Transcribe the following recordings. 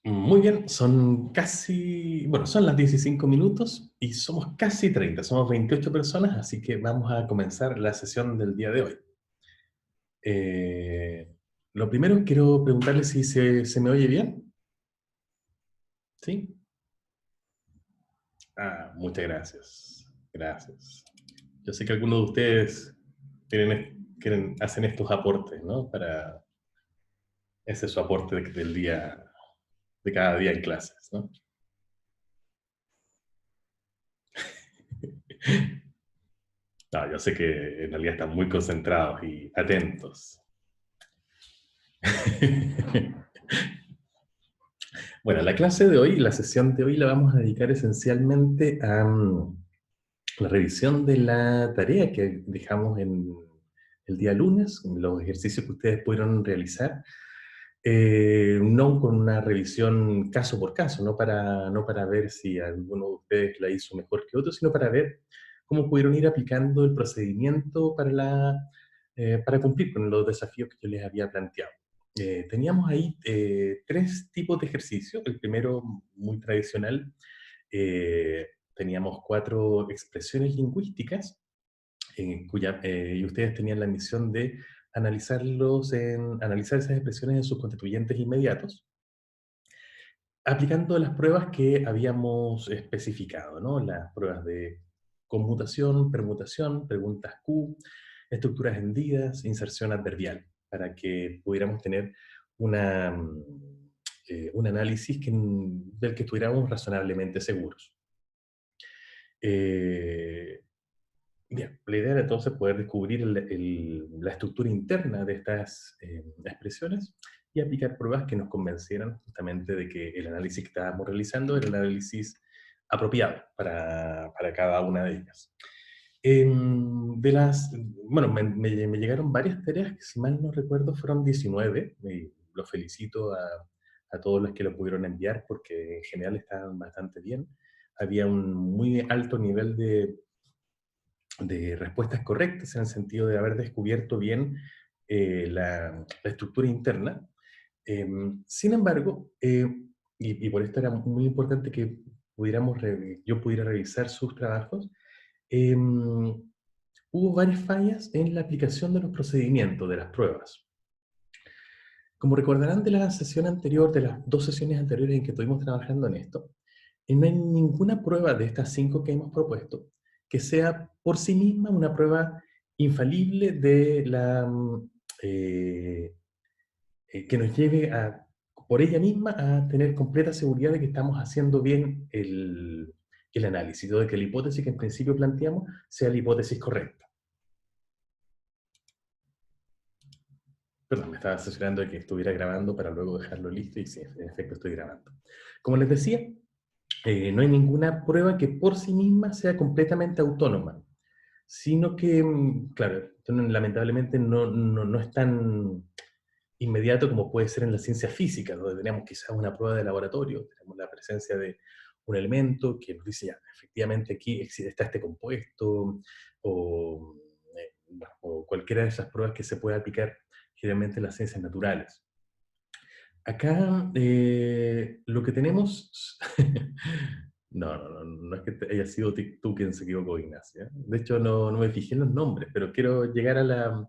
Muy bien, son son las 15 minutos y somos casi 30, somos 28 personas, así que vamos a comenzar la sesión del día de hoy. Eh, lo primero, quiero preguntarle si se me oye bien. ¿Sí? Muchas gracias. Gracias. Yo sé que algunos de ustedes hacen estos aportes, ¿no? Ese es su aporte del día, de cada día en clases, ¿no? No, yo sé que en realidad están muy concentrados y atentos. Bueno, la clase de hoy, la sesión de hoy la vamos a dedicar esencialmente a la revisión de la tarea que dejamos en el día lunes, los ejercicios que ustedes pudieron realizar, no con una revisión caso por caso, no para ver si alguno de ustedes la hizo mejor que otro, sino para ver cómo pudieron ir aplicando el procedimiento para cumplir con los desafíos que yo les había planteado. Teníamos ahí tres tipos de ejercicios. El primero, muy tradicional, teníamos 4 expresiones lingüísticas y ustedes tenían la misión de analizar esas expresiones en sus constituyentes inmediatos, aplicando las pruebas que habíamos especificado, ¿no? Las pruebas de conmutación, permutación, preguntas Q, estructuras hendidas, inserción adverbial, para que pudiéramos tener un análisis del que estuviéramos razonablemente seguros. Eh, Bien, la idea era entonces poder descubrir la estructura interna de estas expresiones y aplicar pruebas que nos convencieran justamente de que el análisis que estábamos realizando era el análisis apropiado para cada una de ellas. Bueno, me llegaron varias tareas que, si mal no recuerdo, fueron 19. Los felicito a todos los que lo pudieron enviar porque en general estaban bastante bien. Había un muy alto nivel de respuestas correctas en el sentido de haber descubierto bien la estructura interna. Sin embargo, y por esto era muy importante que yo pudiera revisar sus trabajos, hubo varias fallas en la aplicación de los procedimientos, de las pruebas. Como recordarán de la sesión anterior, de las 2 sesiones anteriores en que estuvimos trabajando en esto, no hay ninguna prueba de estas 5 que hemos propuesto que sea por sí misma una prueba infalible eh, que nos lleve por ella misma a tener completa seguridad de que estamos haciendo bien el análisis, o de que la hipótesis que en principio planteamos sea la hipótesis correcta. Perdón, me estaba asesorando de que estuviera grabando para luego dejarlo listo y sí, en efecto estoy grabando. Como les decía, no hay ninguna prueba que por sí misma sea completamente autónoma, sino que, claro, esto lamentablemente no es tan inmediato como puede ser en la ciencia física, donde tenemos quizás una prueba de laboratorio, tenemos la presencia de un elemento que nos dice, ya, efectivamente aquí está este compuesto, o, bueno, o cualquiera de esas pruebas que se puede aplicar generalmente en las ciencias naturales. Acá lo que tenemos... No es que haya sido tú quien se equivocó, Ignacia. De hecho, no me fijé en los nombres, pero quiero llegar a...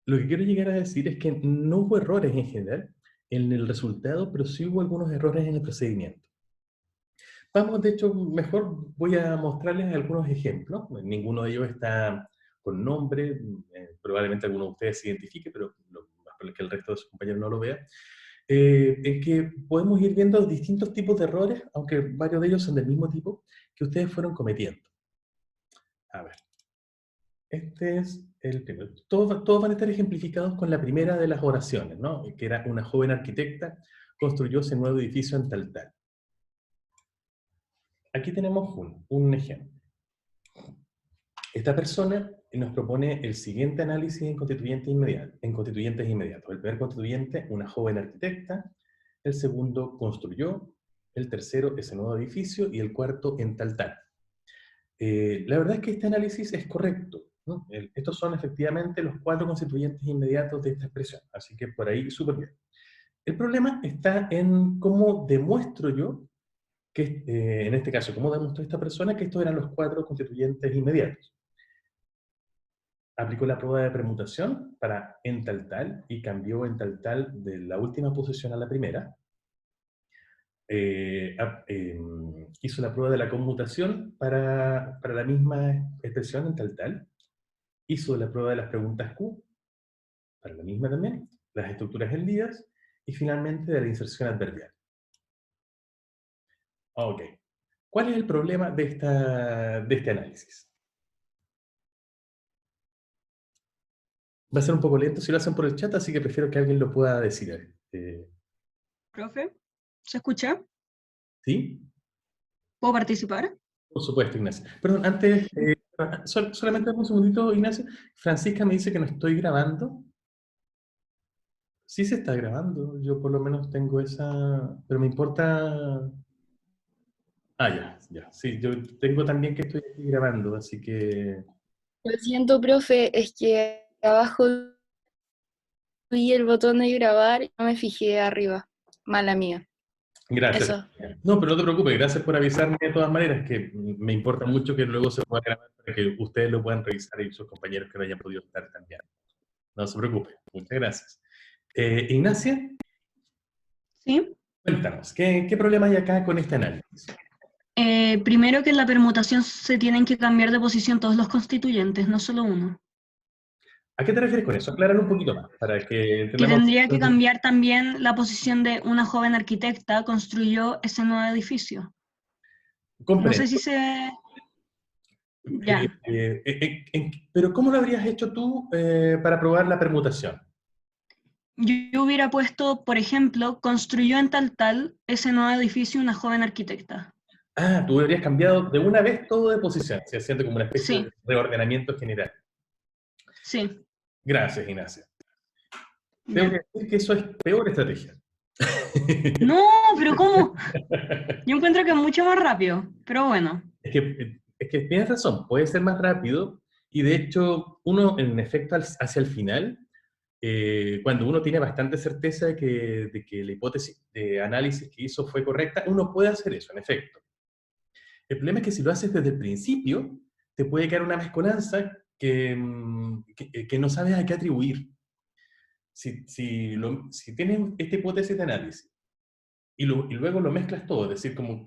Lo que quiero llegar a decir es que no hubo errores en general en el resultado, pero sí hubo algunos errores en el procedimiento. Vamos, de hecho, mejor voy a mostrarles algunos ejemplos. Ninguno de ellos está con nombre, probablemente alguno de ustedes se identifique, pero más probable que el resto de sus compañeros no lo vea. En que podemos ir viendo distintos tipos de errores, aunque varios de ellos son del mismo tipo, que ustedes fueron cometiendo. A ver, este es el primero. Todos van a estar ejemplificados con la primera de las oraciones, ¿no? Que era: una joven arquitecta construyó ese nuevo edificio en tal tal. Aquí tenemos un ejemplo. Esta persona nos propone el siguiente análisis en constituyentes inmediatos. El primer constituyente, una joven arquitecta; el segundo, construyó; el tercero, ese nuevo edificio; y el cuarto, en tal tal. La verdad es que este análisis es correcto, ¿no? Estos son efectivamente los 4 constituyentes inmediatos de esta expresión, así que por ahí súper bien. El problema está en cómo demuestro yo que, en este caso, cómo demostró esta persona que estos eran los 4 constituyentes inmediatos. Aplicó la prueba de permutación para en tal y cambió en tal de la última posición a la primera. Hizo la prueba de la conmutación para la misma expresión en tal. Hizo la prueba de las preguntas Q para la misma también, las estructuras hendidas, y finalmente de la inserción adverbial. Ok. ¿Cuál es el problema de este análisis? Va a ser un poco lento si lo hacen por el chat, así que prefiero que alguien lo pueda decir. Profe, ¿se escucha? ¿Sí? ¿Puedo participar? Por supuesto, Ignacio. Perdón, antes, solamente un segundito, Ignacio. Francisca me dice que no estoy grabando. Sí se está grabando, yo por lo menos tengo esa... Pero me importa... Ah, ya. Sí, yo tengo también que estoy aquí grabando, así que... Lo siento, profe, es que abajo vi el botón de grabar y no me fijé arriba. Mala mía. Gracias. Eso. No, pero no te preocupes, gracias por avisarme de todas maneras, que me importa mucho que luego se pueda grabar para que ustedes lo puedan revisar y sus compañeros que no hayan podido estar también. No se preocupe, muchas gracias. Ignacia, Sí. cuéntanos, ¿qué problema hay acá con este análisis? Primero que en la permutación se tienen que cambiar de posición todos los constituyentes, no solo uno. ¿A qué te refieres con eso? Acláralo un poquito más, para que Que entendamos... tendría que cambiar también la posición de una joven arquitecta construyó ese nuevo edificio. No sé Comprendo. si se... Ya. Pero ¿cómo lo habrías hecho tú para probar la permutación? Yo hubiera puesto, por ejemplo, construyó en tal ese nuevo edificio una joven arquitecta. Ah, tú habrías cambiado de una vez todo de posición, se haciendo como una especie Sí, de reordenamiento general. sí, Gracias, Ignacio. Tengo que ya. decir que eso es peor estrategia. No, pero ¿cómo? Yo encuentro que es mucho más rápido, pero bueno. Es que tienes razón, puede ser más rápido y de hecho uno en efecto hacia el final, cuando uno tiene bastante certeza de que la hipótesis de análisis que hizo fue correcta, uno puede hacer eso, en efecto. El problema es que si lo haces desde el principio, te puede quedar una mezcolanza que no sabes a qué atribuir. Si tienes esta hipótesis de análisis y luego lo mezclas todo, es decir, como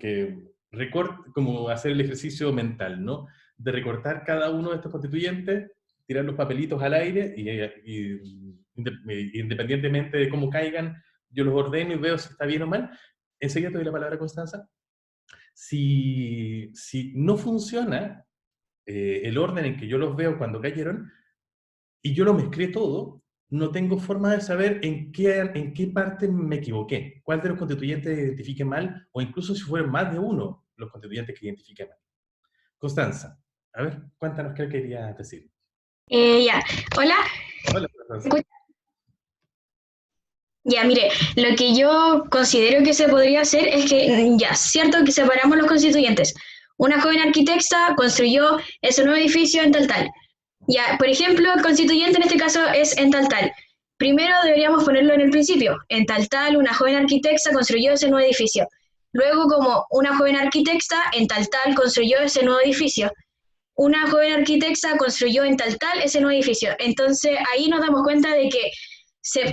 hacer el ejercicio mental, ¿no? De recortar cada uno de estos constituyentes, tirar los papelitos al aire independientemente de cómo caigan, yo los ordeno y veo si está bien o mal. Enseguida te doy la palabra, Constanza. Si no funciona el orden en que yo los veo cuando cayeron, y yo lo mezclé todo, no tengo forma de saber en qué parte me equivoqué, cuál de los constituyentes identifique mal, o incluso si fueron más de uno los constituyentes que identifique mal. Constanza, a ver, cuéntanos qué querías decir. Ya, hola. Hola, Constanza. Ya, mire, lo que yo considero que se podría hacer es que, ya, cierto que separamos los constituyentes. Una joven arquitecta construyó ese nuevo edificio en tal tal. Ya, por ejemplo, el constituyente en este caso es en tal tal. Primero deberíamos ponerlo en el principio. En tal tal, una joven arquitecta construyó ese nuevo edificio. Luego, como una joven arquitecta en tal tal construyó ese nuevo edificio. Una joven arquitecta construyó en tal tal ese nuevo edificio. Entonces ahí nos damos cuenta de que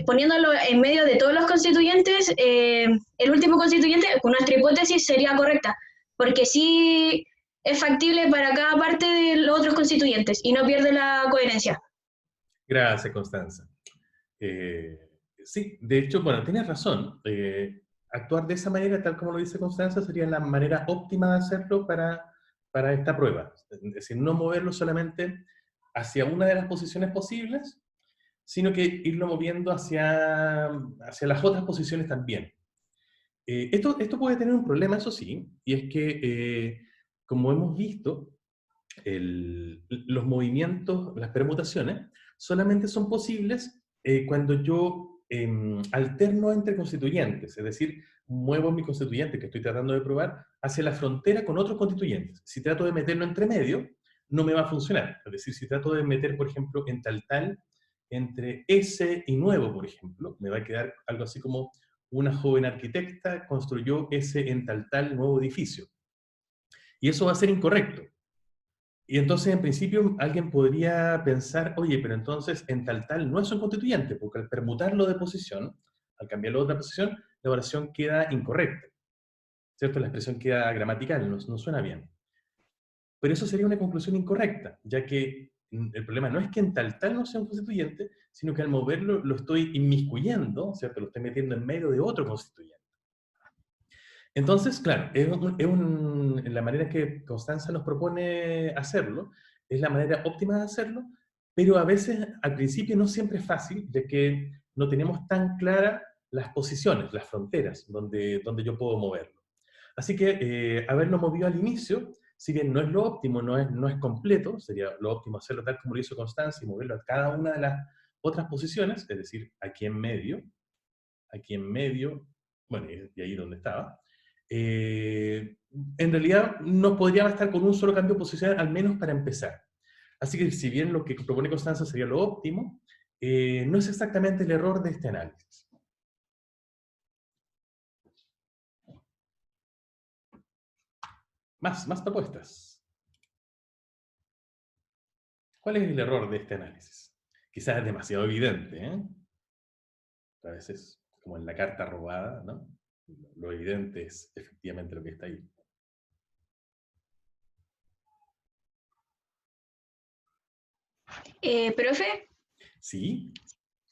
poniéndolo en medio de todos los constituyentes, el último constituyente, con nuestra hipótesis, sería correcta, porque sí es factible para cada parte de los otros constituyentes y no pierde la coherencia. Gracias, Constanza. Sí, de hecho, bueno, tienes razón. Actuar de esa manera, tal como lo dice Constanza, sería la manera óptima de hacerlo para esta prueba. Es decir, no moverlo solamente hacia una de las posiciones posibles, sino que irlo moviendo hacia las otras posiciones también. Esto puede tener un problema, eso sí, y es que, como hemos visto, los movimientos, las permutaciones, solamente son posibles cuando yo alterno entre constituyentes, es decir, muevo mi constituyente que estoy tratando de probar hacia la frontera con otros constituyentes. Si trato de meterlo entre medio, no me va a funcionar. Es decir, si trato de meter, por ejemplo, en tal, entre S y nuevo, por ejemplo, me va a quedar algo así como una joven arquitecta construyó ese en tal nuevo edificio. Y eso va a ser incorrecto. Y entonces, en principio, alguien podría pensar, oye, pero entonces en tal no es un constituyente, porque al permutarlo de posición, al cambiarlo de otra posición, la oración queda incorrecta, ¿cierto? La expresión queda gramatical, no suena bien. Pero eso sería una conclusión incorrecta, ya que el problema no es que en tal no sea un constituyente, sino que al moverlo lo estoy inmiscuyendo, ¿cierto? Lo estoy metiendo en medio de otro constituyente. Entonces, claro, la manera que Constanza nos propone hacerlo, es la manera óptima de hacerlo, pero a veces, al principio, no siempre es fácil, ya que no tenemos tan claras las posiciones, las fronteras, donde yo puedo moverlo. Así que, haberlo movido al inicio, si bien no es lo óptimo, no es completo, sería lo óptimo hacerlo tal como lo hizo Constanza y moverlo a cada una de las otras posiciones, es decir, aquí en medio, bueno, y ahí donde estaba, en realidad no podría bastar con un solo cambio posicional, al menos para empezar. Así que si bien lo que propone Constanza sería lo óptimo, no es exactamente el error de este análisis. Más propuestas. ¿Cuál es el error de este análisis? Quizás es demasiado evidente, ¿eh? A veces, como en la carta robada, ¿no? Lo evidente es efectivamente lo que está ahí. Profe, ¿Sí?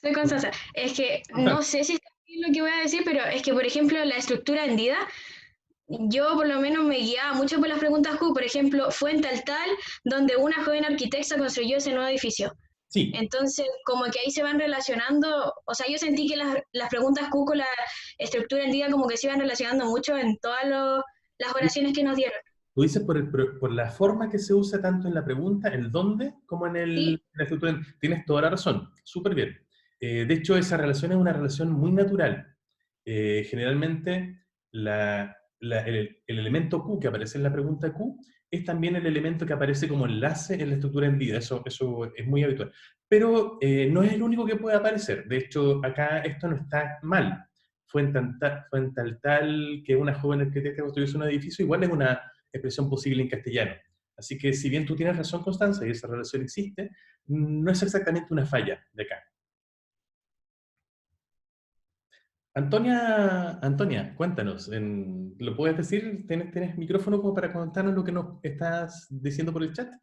soy Constanza. Es que no sé si está bien lo que voy a decir, pero es que, por ejemplo, la estructura hendida, yo por lo menos me guiaba mucho por las preguntas Q. Por ejemplo, fue en tal, donde una joven arquitecta construyó ese nuevo edificio. Sí. Entonces, como que ahí se van relacionando, o sea, yo sentí que las preguntas Q con la estructura hendida como que se iban relacionando mucho en todas las oraciones que nos dieron. Tú dices por la forma que se usa tanto en la pregunta, el dónde, como en la estructura. Tienes toda la razón, súper bien. De hecho, esa relación es una relación muy natural. Generalmente, el elemento Q que aparece en la pregunta Q es también el elemento que aparece como enlace en la estructura hendida. Eso es muy habitual. Pero no es el único que puede aparecer. De hecho, acá esto no está mal. Fue en tal que una joven arquitecta construyó un edificio, igual es una expresión posible en castellano. Así que si bien tú tienes razón, Constanza, y esa relación existe, no es exactamente una falla de acá. Antonia, cuéntanos, ¿lo puedes decir? ¿Tienes micrófono como para contarnos lo que nos estás diciendo por el chat?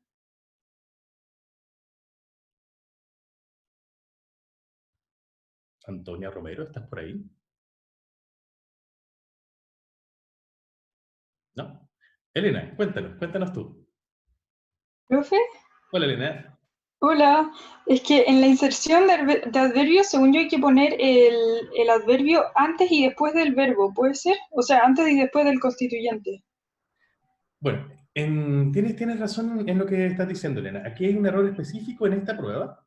Antonia Romero, ¿estás por ahí? ¿No? Elena, cuéntanos tú. ¿Profe? Hola, Elena. Hola. Es que en la inserción de adverbios, según yo, hay que poner el adverbio antes y después del verbo, ¿puede ser? O sea, antes y después del constituyente. Bueno, tienes razón en lo que estás diciendo, Elena. Aquí hay un error específico en esta prueba,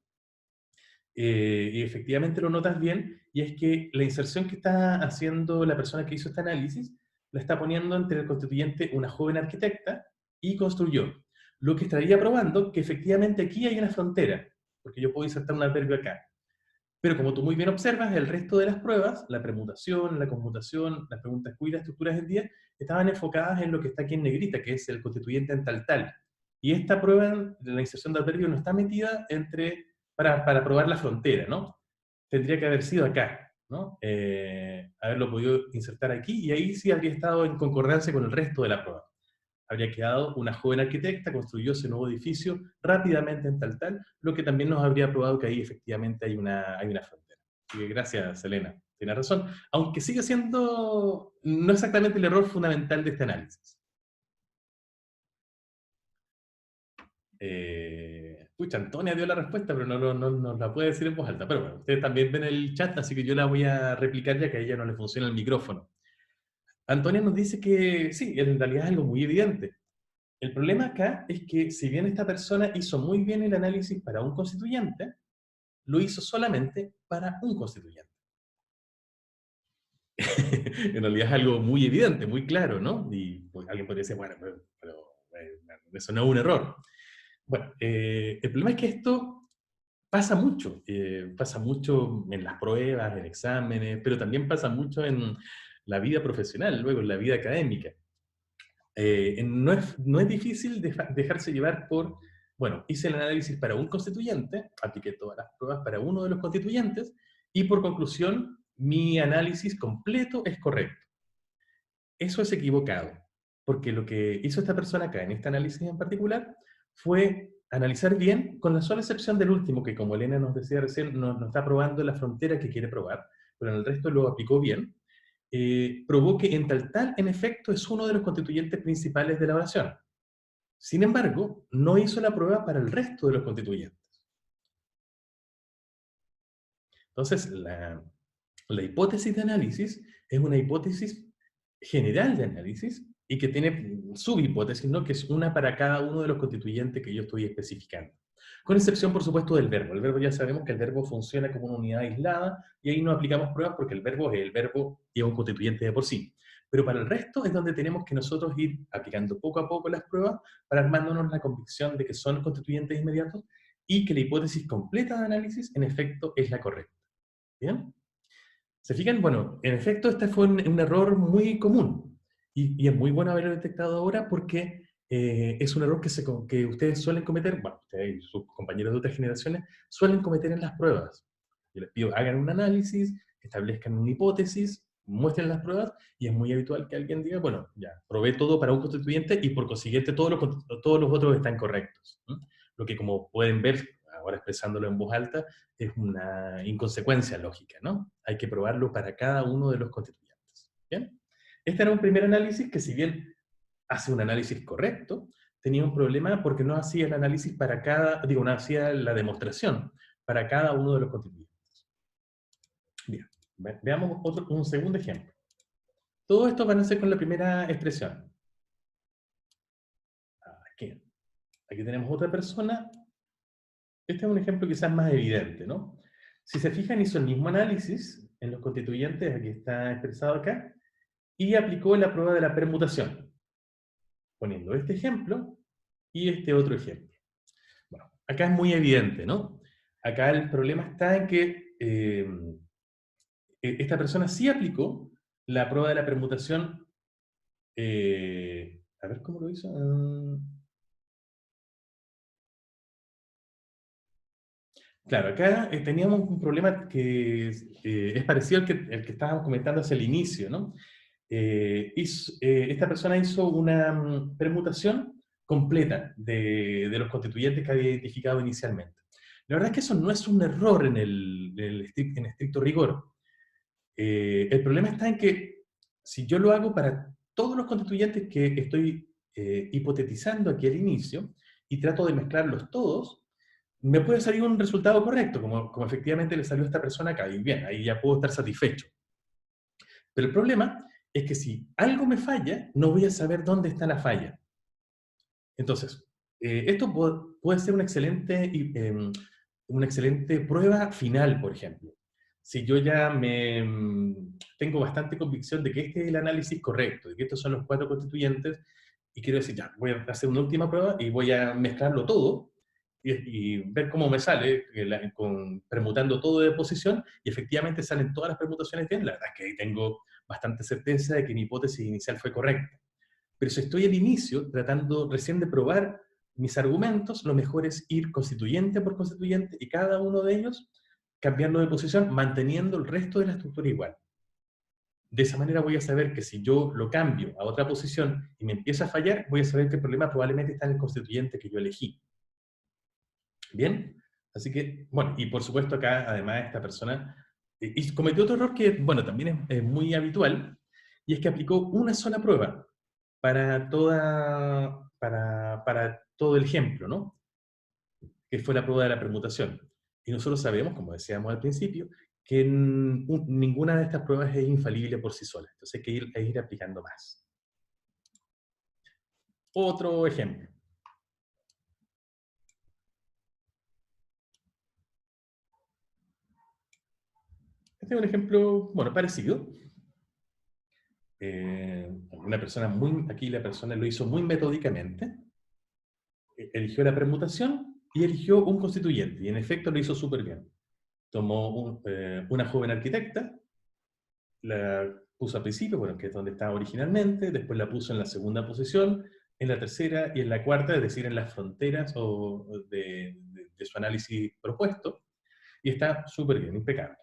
y efectivamente lo notas bien, y es que la inserción que está haciendo la persona que hizo este análisis, la está poniendo entre el constituyente una joven arquitecta y construyó. Lo que estaría probando que efectivamente aquí hay una frontera, porque yo puedo insertar un adverbio acá. Pero como tú muy bien observas, el resto de las pruebas, la permutación, la conmutación, las preguntas Q y las estructuras del día, estaban enfocadas en lo que está aquí en negrita, que es el constituyente en tal. Y esta prueba de la inserción de adverbio no está metida para probar la frontera, ¿no? Tendría que haber sido acá, ¿no? Haberlo podido insertar aquí, y ahí sí habría estado en concordancia con el resto de la prueba. Habría quedado una joven arquitecta, construyó ese nuevo edificio rápidamente en tal, lo que también nos habría probado que ahí efectivamente hay una frontera. Así que gracias, Elena. Tienes razón. Aunque sigue siendo no exactamente el error fundamental de este análisis. Pucha, Antonia dio la respuesta, pero no la puede decir en voz alta. Pero bueno, ustedes también ven el chat, así que yo la voy a replicar ya que a ella no le funciona el micrófono. Antonia nos dice que sí, en realidad es algo muy evidente. El problema acá es que si bien esta persona hizo muy bien el análisis para un constituyente, lo hizo solamente para un constituyente. En realidad es algo muy evidente, muy claro, ¿no? Y pues, alguien podría decir, bueno, pero eso no es un error. Bueno, el problema es que esto pasa mucho en las pruebas, en exámenes, pero también pasa mucho en la vida profesional, luego en la vida académica. No es difícil dejarse llevar por, bueno, hice el análisis para un constituyente, apliqué todas las pruebas para uno de los constituyentes, y por conclusión, mi análisis completo es correcto. Eso es equivocado, porque lo que hizo esta persona acá, en este análisis en particular, fue analizar bien, con la sola excepción del último, que como Elena nos decía recién, no está probando la frontera que quiere probar, pero en el resto lo aplicó bien, probó que en tal, en efecto, es uno de los constituyentes principales de la oración. Sin embargo, no hizo la prueba para el resto de los constituyentes. Entonces, la hipótesis de análisis es una hipótesis general de análisis y que tiene subhipótesis, ¿no? Que es una para cada uno de los constituyentes que yo estoy especificando. Con excepción, por supuesto, del verbo. El verbo ya sabemos que el verbo funciona como una unidad aislada y ahí no aplicamos pruebas porque el verbo y es un constituyente de por sí. Pero para el resto es donde tenemos que nosotros ir aplicando poco a poco las pruebas para armándonos la convicción de que son constituyentes inmediatos y que la hipótesis completa de análisis, en efecto, es la correcta. ¿Bien? ¿Se fijan? Bueno, en efecto, este fue un error muy común. Y es muy bueno haberlo detectado ahora porque es un error que ustedes suelen cometer, bueno, ustedes y sus compañeros de otras generaciones suelen cometer en las pruebas. Yo les pido, hagan un análisis, establezcan una hipótesis, muestren las pruebas, y es muy habitual que alguien diga, bueno, ya, probé todo para un constituyente y por consiguiente todos los otros están correctos. Lo que, como pueden ver, ahora expresándolo en voz alta, es una inconsecuencia lógica, ¿no? Hay que probarlo para cada uno de los constituyentes. ¿Bien? Este era un primer análisis que, si bien hace un análisis correcto, tenía un problema porque no hacía el análisis para no hacía la demostración para cada uno de los constituyentes. Bien, veamos un segundo ejemplo. Todo esto van a ser con la primera expresión. Aquí tenemos otra persona. Este es un ejemplo quizás más evidente, ¿no? Si se fijan, hizo el mismo análisis en los constituyentes, aquí está expresado acá, y aplicó la prueba de la permutación, poniendo este ejemplo y este otro ejemplo. Bueno, acá es muy evidente, ¿no? Acá el problema está en que esta persona sí aplicó la prueba de la permutación. A ver cómo lo hizo. Claro, acá teníamos un problema que es parecido al que estábamos comentando hacia el inicio, ¿no? Esta persona hizo una permutación completa de los constituyentes que había identificado inicialmente. La verdad es que eso no es un error en estricto rigor. El problema está en que si yo lo hago para todos los constituyentes que estoy hipotetizando aquí al inicio y trato de mezclarlos todos, me puede salir un resultado correcto, como efectivamente le salió a esta persona acá, y bien, ahí ya puedo estar satisfecho. Pero el problema es que si algo me falla, no voy a saber dónde está la falla. Entonces, esto puede ser una excelente prueba final, por ejemplo. Si yo ya tengo bastante convicción de que este es el análisis correcto, de que estos son los 4 constituyentes, y quiero decir, ya, voy a hacer una última prueba y voy a mezclarlo todo, y ver cómo me sale, permutando todo de posición, y efectivamente salen todas las permutaciones bien. La verdad es que ahí tengo bastante certeza de que mi hipótesis inicial fue correcta. Pero si estoy al inicio, tratando recién de probar mis argumentos, lo mejor es ir constituyente por constituyente, y cada uno de ellos cambiarlo de posición, manteniendo el resto de la estructura igual. De esa manera voy a saber que si yo lo cambio a otra posición y me empieza a fallar, voy a saber que el problema probablemente está en el constituyente que yo elegí. ¿Bien? Así que, bueno, y por supuesto acá, además, esta persona cometió otro error que, bueno, también es muy habitual, y es que aplicó una sola prueba para todo el ejemplo, ¿no? Que fue la prueba de la permutación. Y nosotros sabemos, como decíamos al principio, que ninguna de estas pruebas es infalible por sí sola. Entonces hay que ir aplicando más. Otro ejemplo. Este es un ejemplo, bueno, parecido. Una persona aquí la persona lo hizo muy metódicamente. Eligió la permutación y eligió un constituyente, y en efecto lo hizo súper bien. Tomó una joven arquitecta, la puso al principio, bueno, que es donde estaba originalmente, después la puso en la segunda posición, en la tercera y en la cuarta, es decir, en las fronteras de su análisis propuesto, y está súper bien, impecable.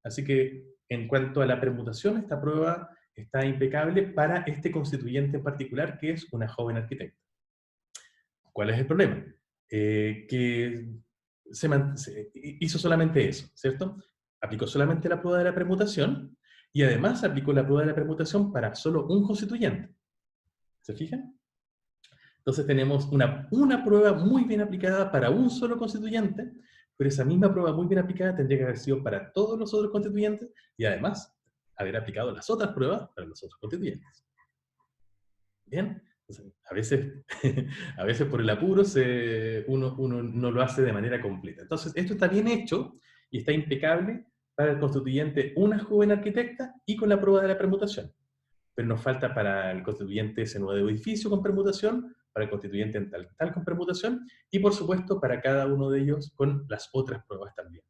Así que, en cuanto a la permutación, esta prueba está impecable para este constituyente en particular, que es una joven arquitecta. ¿Cuál es el problema? Que hizo solamente eso, ¿cierto? Aplicó solamente la prueba de la permutación, y además aplicó la prueba de la permutación para solo un constituyente. ¿Se fijan? Entonces tenemos una prueba muy bien aplicada para un solo constituyente, pero esa misma prueba muy bien aplicada tendría que haber sido para todos los otros constituyentes, y además haber aplicado las otras pruebas para los otros constituyentes. ¿Bien? Entonces, a veces por el apuro uno no lo hace de manera completa. Entonces, esto está bien hecho y está impecable para el constituyente una joven arquitecta y con la prueba de la permutación. Pero nos falta para el constituyente ese nuevo edificio con permutación, para el constituyente en tal con permutación, y por supuesto para cada uno de ellos con las otras pruebas también.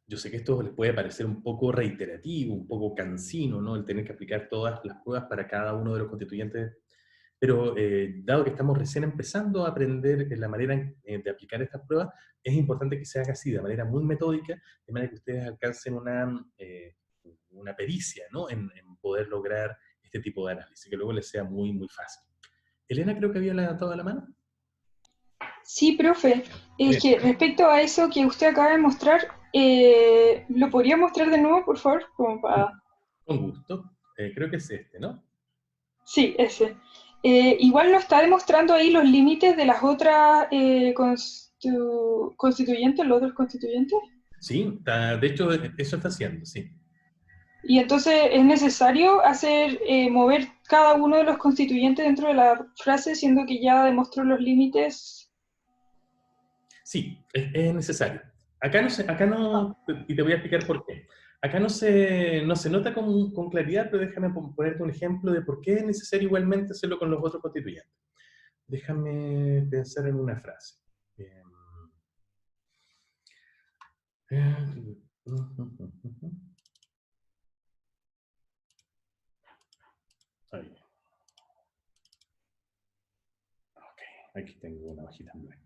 Yo sé que esto les puede parecer un poco reiterativo, un poco cansino, ¿no? El tener que aplicar todas las pruebas para cada uno de los constituyentes, pero dado que estamos recién empezando a aprender la manera de aplicar estas pruebas, es importante que se haga así, de manera muy metódica, de manera que ustedes alcancen una pericia, ¿no? En poder lograr este tipo de análisis, que luego les sea muy, muy fácil. Elena, creo que había levantado la mano. Sí, profe. Es que respecto a eso que usted acaba de mostrar, ¿lo podría mostrar de nuevo, por favor? Como para... Con gusto. Creo que es este, ¿no? Sí, ese. Igual no está demostrando ahí los límites de las otras constituyentes, los otros constituyentes. Sí, de hecho eso está haciendo, sí. Y entonces es necesario mover cada uno de los constituyentes dentro de la frase, siendo que ya demostró los límites. Sí, es necesario. Acá no, y te voy a explicar por qué. Acá no se nota con claridad, pero déjame ponerte un ejemplo de por qué es necesario igualmente hacerlo con los otros constituyentes. Déjame pensar en una frase. Ahí. Ok, aquí tengo una hojita en blanco.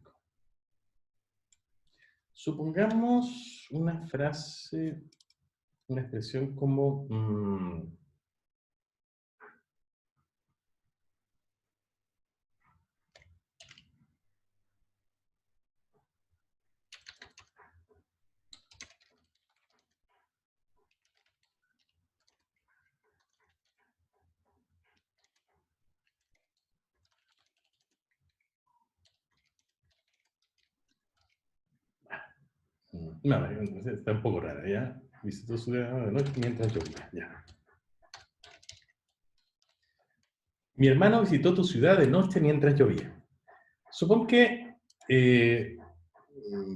Supongamos una frase, una expresión como... no, está un poco rara, ¿ya? Visitó su ciudad de noche mientras llovía, ya. Mi hermano visitó tu ciudad de noche mientras llovía. Supongo que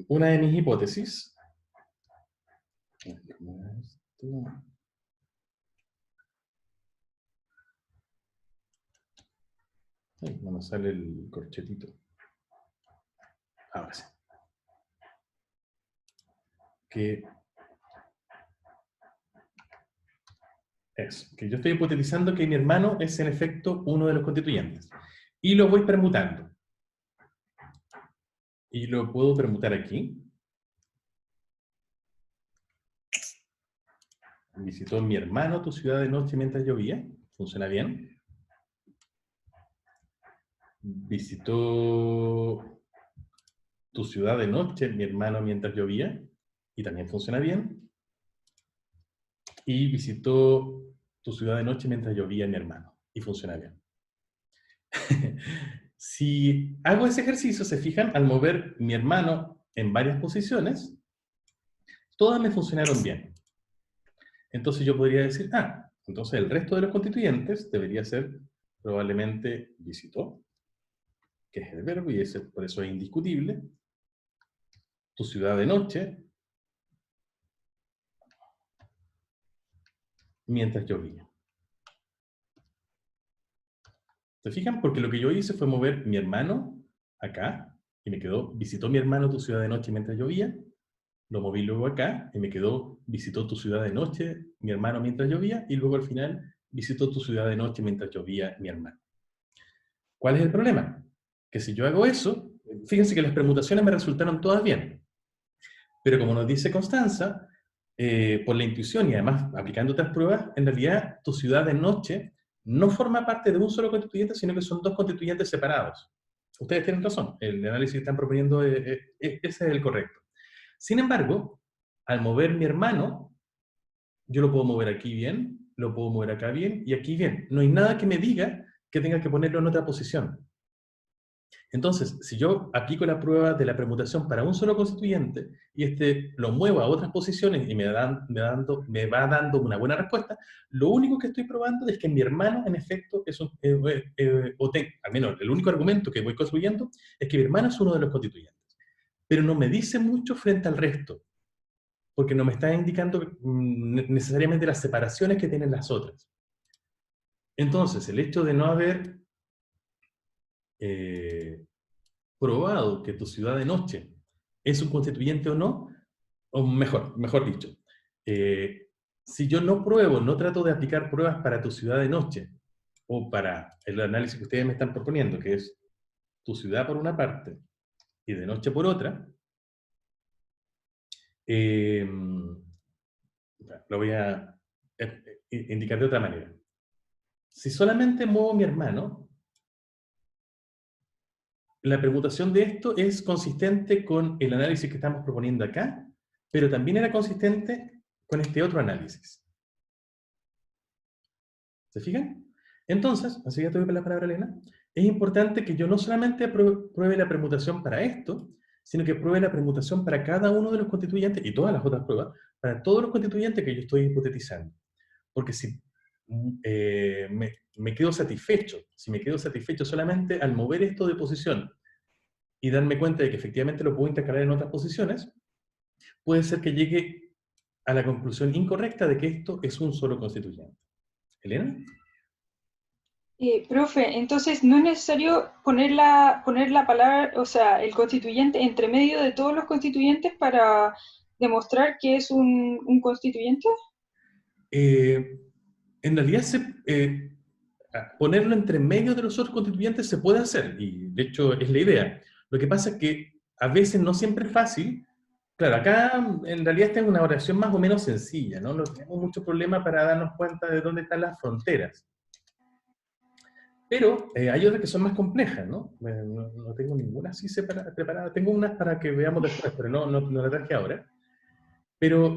una de mis hipótesis... Ay, no me sale el corchetito. Ahora sí. Que yo estoy hipotetizando que mi hermano es en efecto uno de los constituyentes. Y lo voy permutando. Y lo puedo permutar aquí. Visitó mi hermano tu ciudad de noche mientras llovía. ¿Funciona bien? Visitó tu ciudad de noche mi hermano mientras llovía. Y también funciona bien. Y visitó tu ciudad de noche mientras llovía mi hermano. Y funciona bien. Si hago ese ejercicio, se fijan, al mover mi hermano en varias posiciones, todas me funcionaron bien. Entonces yo podría decir, entonces el resto de los constituyentes debería ser probablemente visitó, que es el verbo, y por eso es indiscutible, tu ciudad de noche, mientras llovía. ¿Se fijan? Porque lo que yo hice fue mover mi hermano acá, y me quedó, visitó mi hermano tu ciudad de noche mientras llovía, lo moví luego acá, y me quedó, visitó tu ciudad de noche mi hermano mientras llovía, y luego al final visitó tu ciudad de noche mientras llovía mi hermano. ¿Cuál es el problema? Que si yo hago eso, fíjense que las permutaciones me resultaron todas bien. Pero como nos dice Constanza, por la intuición y además aplicando otras pruebas, en realidad tu ciudad de noche no forma parte de un solo constituyente, sino que son dos constituyentes separados. Ustedes tienen razón, el análisis que están proponiendo, ese es el correcto. Sin embargo, al mover mi hermano, yo lo puedo mover aquí bien, lo puedo mover acá bien y aquí bien. No hay nada que me diga que tenga que ponerlo en otra posición. Entonces, si yo aplico la prueba de la permutación para un solo constituyente y este lo muevo a otras posiciones y me va dando una buena respuesta, lo único que estoy probando es que mi hermano, en efecto, es un, al menos el único argumento que voy construyendo es que mi hermano es uno de los constituyentes. Pero no me dice mucho frente al resto, porque no me está indicando necesariamente las separaciones que tienen las otras. Entonces, el hecho de no haber probado que tu ciudad de noche es un constituyente o no, o mejor dicho, si yo no pruebo, no trato de aplicar pruebas para tu ciudad de noche, o para el análisis que ustedes me están proponiendo, que es tu ciudad por una parte y de noche por otra, lo voy a indicar de otra manera. Si solamente muevo mi hermano, la permutación de esto es consistente con el análisis que estamos proponiendo acá, pero también era consistente con este otro análisis. ¿Se fijan? Entonces, así ya te doy la palabra, Elena, es importante que yo no solamente pruebe la permutación para esto, sino que pruebe la permutación para cada uno de los constituyentes, y todas las otras pruebas, para todos los constituyentes que yo estoy hipotetizando. Porque si me quedo satisfecho, si me quedo satisfecho solamente al mover esto de posición y darme cuenta de que efectivamente lo puedo intercalar en otras posiciones, puede ser que llegue a la conclusión incorrecta de que esto es un solo constituyente. ¿Elena? Profe, entonces no es necesario poner la palabra, o sea, el constituyente entre medio de todos los constituyentes para demostrar que es un constituyente. En realidad, ponerlo entre medio de los otros constituyentes se puede hacer, y de hecho es la idea. Lo que pasa es que a veces no siempre es fácil. Claro, acá en realidad esta es una oración más o menos sencilla, ¿no? No tenemos mucho problema para darnos cuenta de dónde están las fronteras. Pero hay otras que son más complejas, ¿no? No tengo ninguna así preparada. Tengo unas para que veamos después, pero no la traje ahora. Pero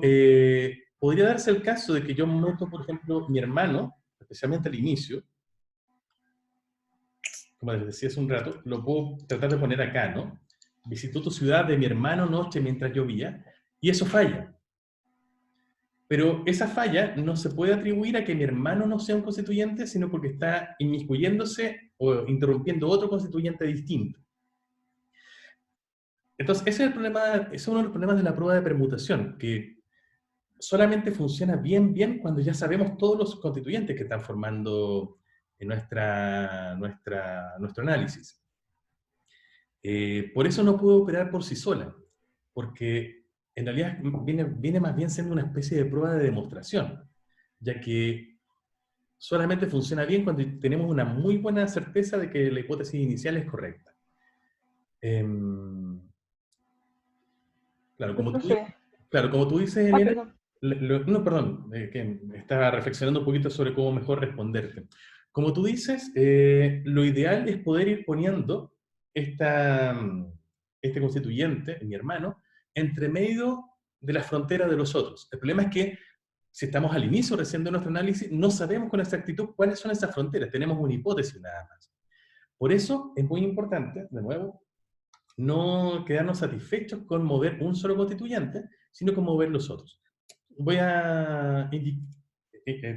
podría darse el caso de que yo meto, por ejemplo, mi hermano, especialmente al inicio, como les decía hace un rato, lo puedo tratar de poner acá, ¿no? Visitó tu ciudad de mi hermano noche mientras llovía, y eso falla. Pero esa falla no se puede atribuir a que mi hermano no sea un constituyente, sino porque está inmiscuyéndose o interrumpiendo otro constituyente distinto. Entonces, ese es uno de los problemas de la prueba de permutación, que solamente funciona bien cuando ya sabemos todos los constituyentes que están formando nuestro análisis. Por eso no puede operar por sí sola, porque en realidad viene más bien siendo una especie de prueba de demostración, ya que solamente funciona bien cuando tenemos una muy buena certeza de que la hipótesis inicial es correcta. Claro, como tú dices, Elena, que estaba reflexionando un poquito sobre cómo mejor responderte. Como tú dices, lo ideal es poder ir poniendo este constituyente, mi hermano, entre medio de la frontera de los otros. El problema es que, si estamos al inicio recién de nuestro análisis, no sabemos con exactitud cuáles son esas fronteras, tenemos una hipótesis nada más. Por eso es muy importante, de nuevo, no quedarnos satisfechos con mover un solo constituyente, sino con mover los otros. Voy a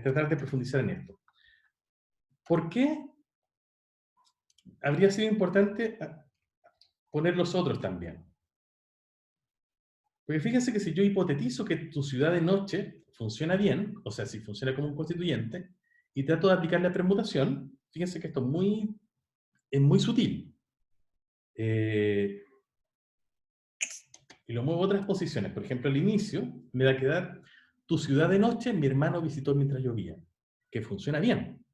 tratar de profundizar en esto. ¿Por qué habría sido importante poner los otros también? Porque fíjense que si yo hipotetizo que tu ciudad de noche funciona bien, o sea, si funciona como un constituyente, y trato de aplicar la permutación, Fíjense que esto es muy sutil. Y lo muevo a otras posiciones. Por ejemplo, al inicio me va a quedar tu ciudad de noche, mi hermano visitó mientras llovía, que funciona bien.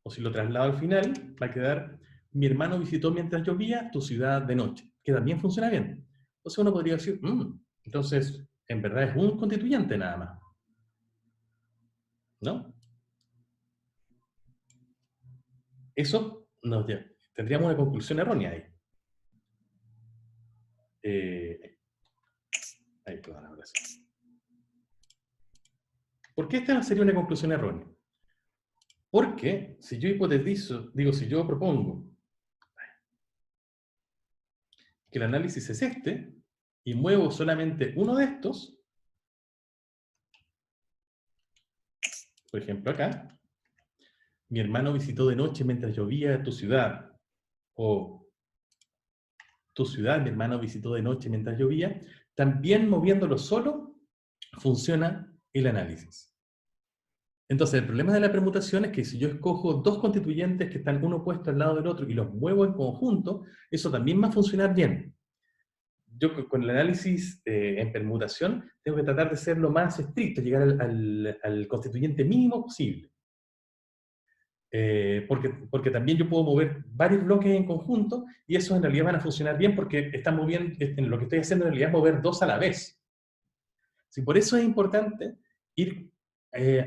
O si lo traslado al final, va a quedar mi hermano visitó mientras llovía tu ciudad de noche, que también funciona bien. Entonces uno podría decir, entonces en verdad es un constituyente nada más, ¿no? Eso tendríamos una conclusión errónea ahí. Ahí, perdón, ahora sí. ¿Por qué esta sería una conclusión errónea? Porque si yo hipotetizo, si yo propongo que el análisis es este, y muevo solamente uno de estos, por ejemplo acá, mi hermano visitó de noche mientras llovía tu ciudad, o tu ciudad, mi hermano visitó de noche mientras llovía, también moviéndolo solo, funciona el análisis. Entonces, el problema de la permutación es que si yo escojo dos constituyentes que están uno puesto al lado del otro y los muevo en conjunto, eso también va a funcionar bien. Yo con el análisis en permutación tengo que tratar de ser lo más estricto, llegar al constituyente mínimo posible. Porque también yo puedo mover varios bloques en conjunto y esos en realidad van a funcionar bien porque están moviendo, lo que estoy haciendo en realidad es mover dos a la vez. Sí, por eso es importante ir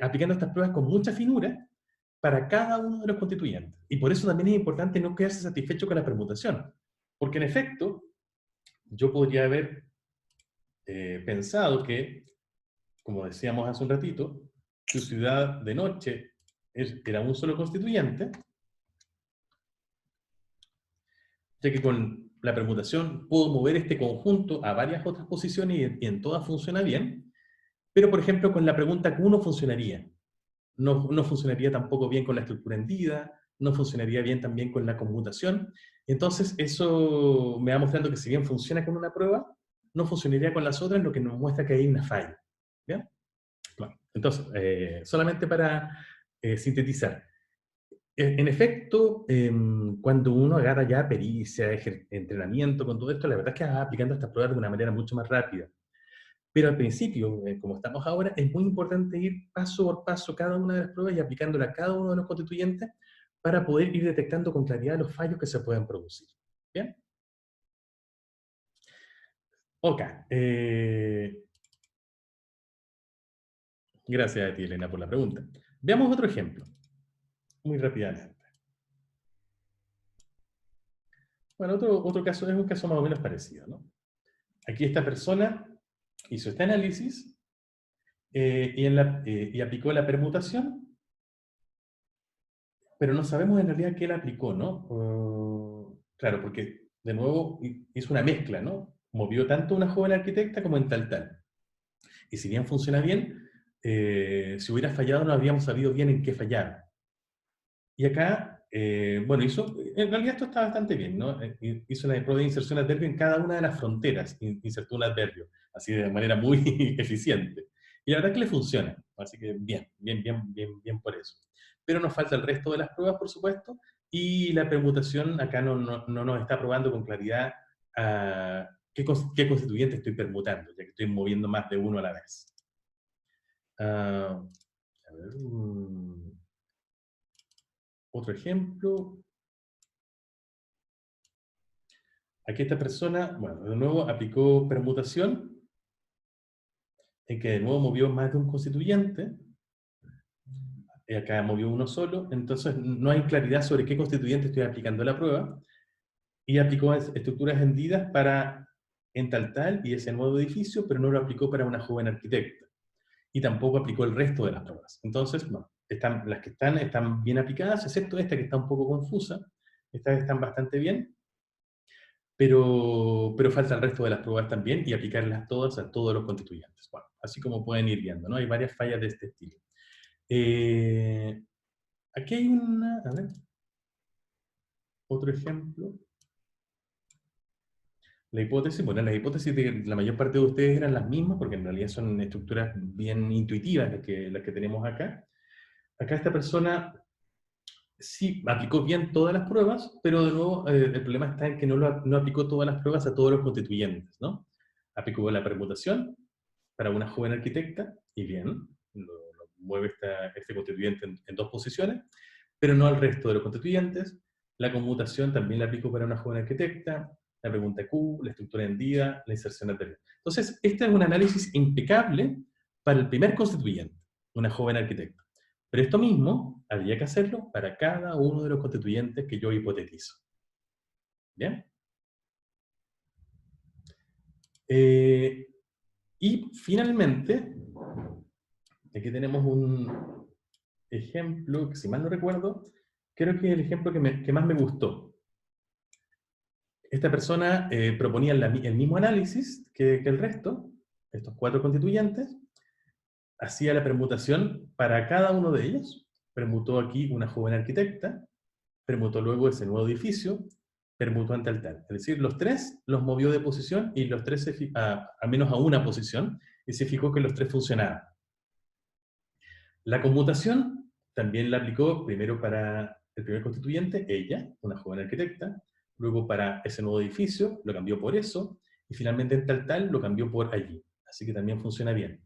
aplicando estas pruebas con mucha finura para cada uno de los constituyentes. Y por eso también es importante no quedarse satisfecho con la permutación. Porque en efecto, yo podría haber pensado que, como decíamos hace un ratito, tu ciudad de noche era un solo constituyente, ya que con la permutación puedo mover este conjunto a varias otras posiciones y en todas funciona bien, pero por ejemplo con la pregunta Q no funcionaría. No funcionaría tampoco bien con la estructura hendida, no funcionaría bien también con la conmutación. Entonces eso me va mostrando que si bien funciona con una prueba, no funcionaría con las otras, lo que nos muestra que hay una falla. ¿Bien? Bueno, entonces, solamente para sintetizar. En efecto, cuando uno agarra ya pericia, entrenamiento con todo esto, la verdad es que va aplicando estas pruebas de una manera mucho más rápida. Pero al principio, como estamos ahora, es muy importante ir paso por paso cada una de las pruebas y aplicándola a cada uno de los constituyentes para poder ir detectando con claridad los fallos que se pueden producir. ¿Bien? Ok. Gracias a ti, Elena, por la pregunta. Veamos otro ejemplo, muy rápidamente. Bueno, otro caso es un caso más o menos parecido, ¿no? Aquí esta persona hizo este análisis y aplicó la permutación, pero no sabemos en realidad qué él aplicó, ¿no? Claro, porque de nuevo hizo una mezcla, ¿no? Movió tanto una joven arquitecta como en tal. Y si bien funciona bien, si hubiera fallado no habríamos sabido bien en qué fallar. Y acá, bueno, en realidad esto está bastante bien, ¿no? Hizo una prueba de inserción de adverbio en cada una de las fronteras, insertó un adverbio, así de manera muy eficiente. Y la verdad que le funciona, así que bien por eso. Pero nos falta el resto de las pruebas, por supuesto, y la permutación acá no nos está probando con claridad qué constituyente estoy permutando, ya que estoy moviendo más de uno a la vez. A ver, otro ejemplo. Aquí esta persona, bueno, de nuevo aplicó permutación, en que de nuevo movió más de un constituyente, y acá movió uno solo, entonces no hay claridad sobre qué constituyente estoy aplicando la prueba, y aplicó estructuras hendidas para en tal y ese nuevo edificio, pero no lo aplicó para una joven arquitecta. Y tampoco aplicó el resto de las pruebas. Entonces, bueno, las que están bien aplicadas, excepto esta que está un poco confusa. Estas están bastante bien, pero falta el resto de las pruebas también y aplicarlas todas a todos los constituyentes. Bueno, así como pueden ir viendo, ¿no? Hay varias fallas de este estilo. Aquí hay a ver, otro ejemplo. La hipótesis, bueno, las hipótesis de la mayor parte de ustedes eran las mismas, porque en realidad son estructuras bien intuitivas las que tenemos acá. Acá esta persona sí, aplicó bien todas las pruebas, pero de nuevo el problema está en que no aplicó todas las pruebas a todos los constituyentes, ¿no? Aplicó la permutación para una joven arquitecta, y bien, mueve este constituyente en dos posiciones, pero no al resto de los constituyentes. La conmutación también la aplicó para una joven arquitecta, la pregunta Q, la estructura hendida, la inserción anterior. Entonces, este es un análisis impecable para el primer constituyente, una joven arquitecta. Pero esto mismo había que hacerlo para cada uno de los constituyentes que yo hipotetizo. ¿Bien? Y finalmente, aquí tenemos un ejemplo que, si mal no recuerdo, creo que es el ejemplo que más me gustó. Esta persona proponía el mismo análisis que el resto, estos 4 constituyentes, hacía la permutación para cada uno de ellos, permutó aquí una joven arquitecta, permutó luego ese nuevo edificio, permutó ante tal. Es decir, los 3 los movió de posición y los 3 al menos a una posición, y se fijó que los 3 funcionaban. La conmutación también la aplicó primero para el primer constituyente, ella, una joven arquitecta, luego para ese nuevo edificio, lo cambió por eso, y finalmente en tal lo cambió por allí. Así que también funciona bien.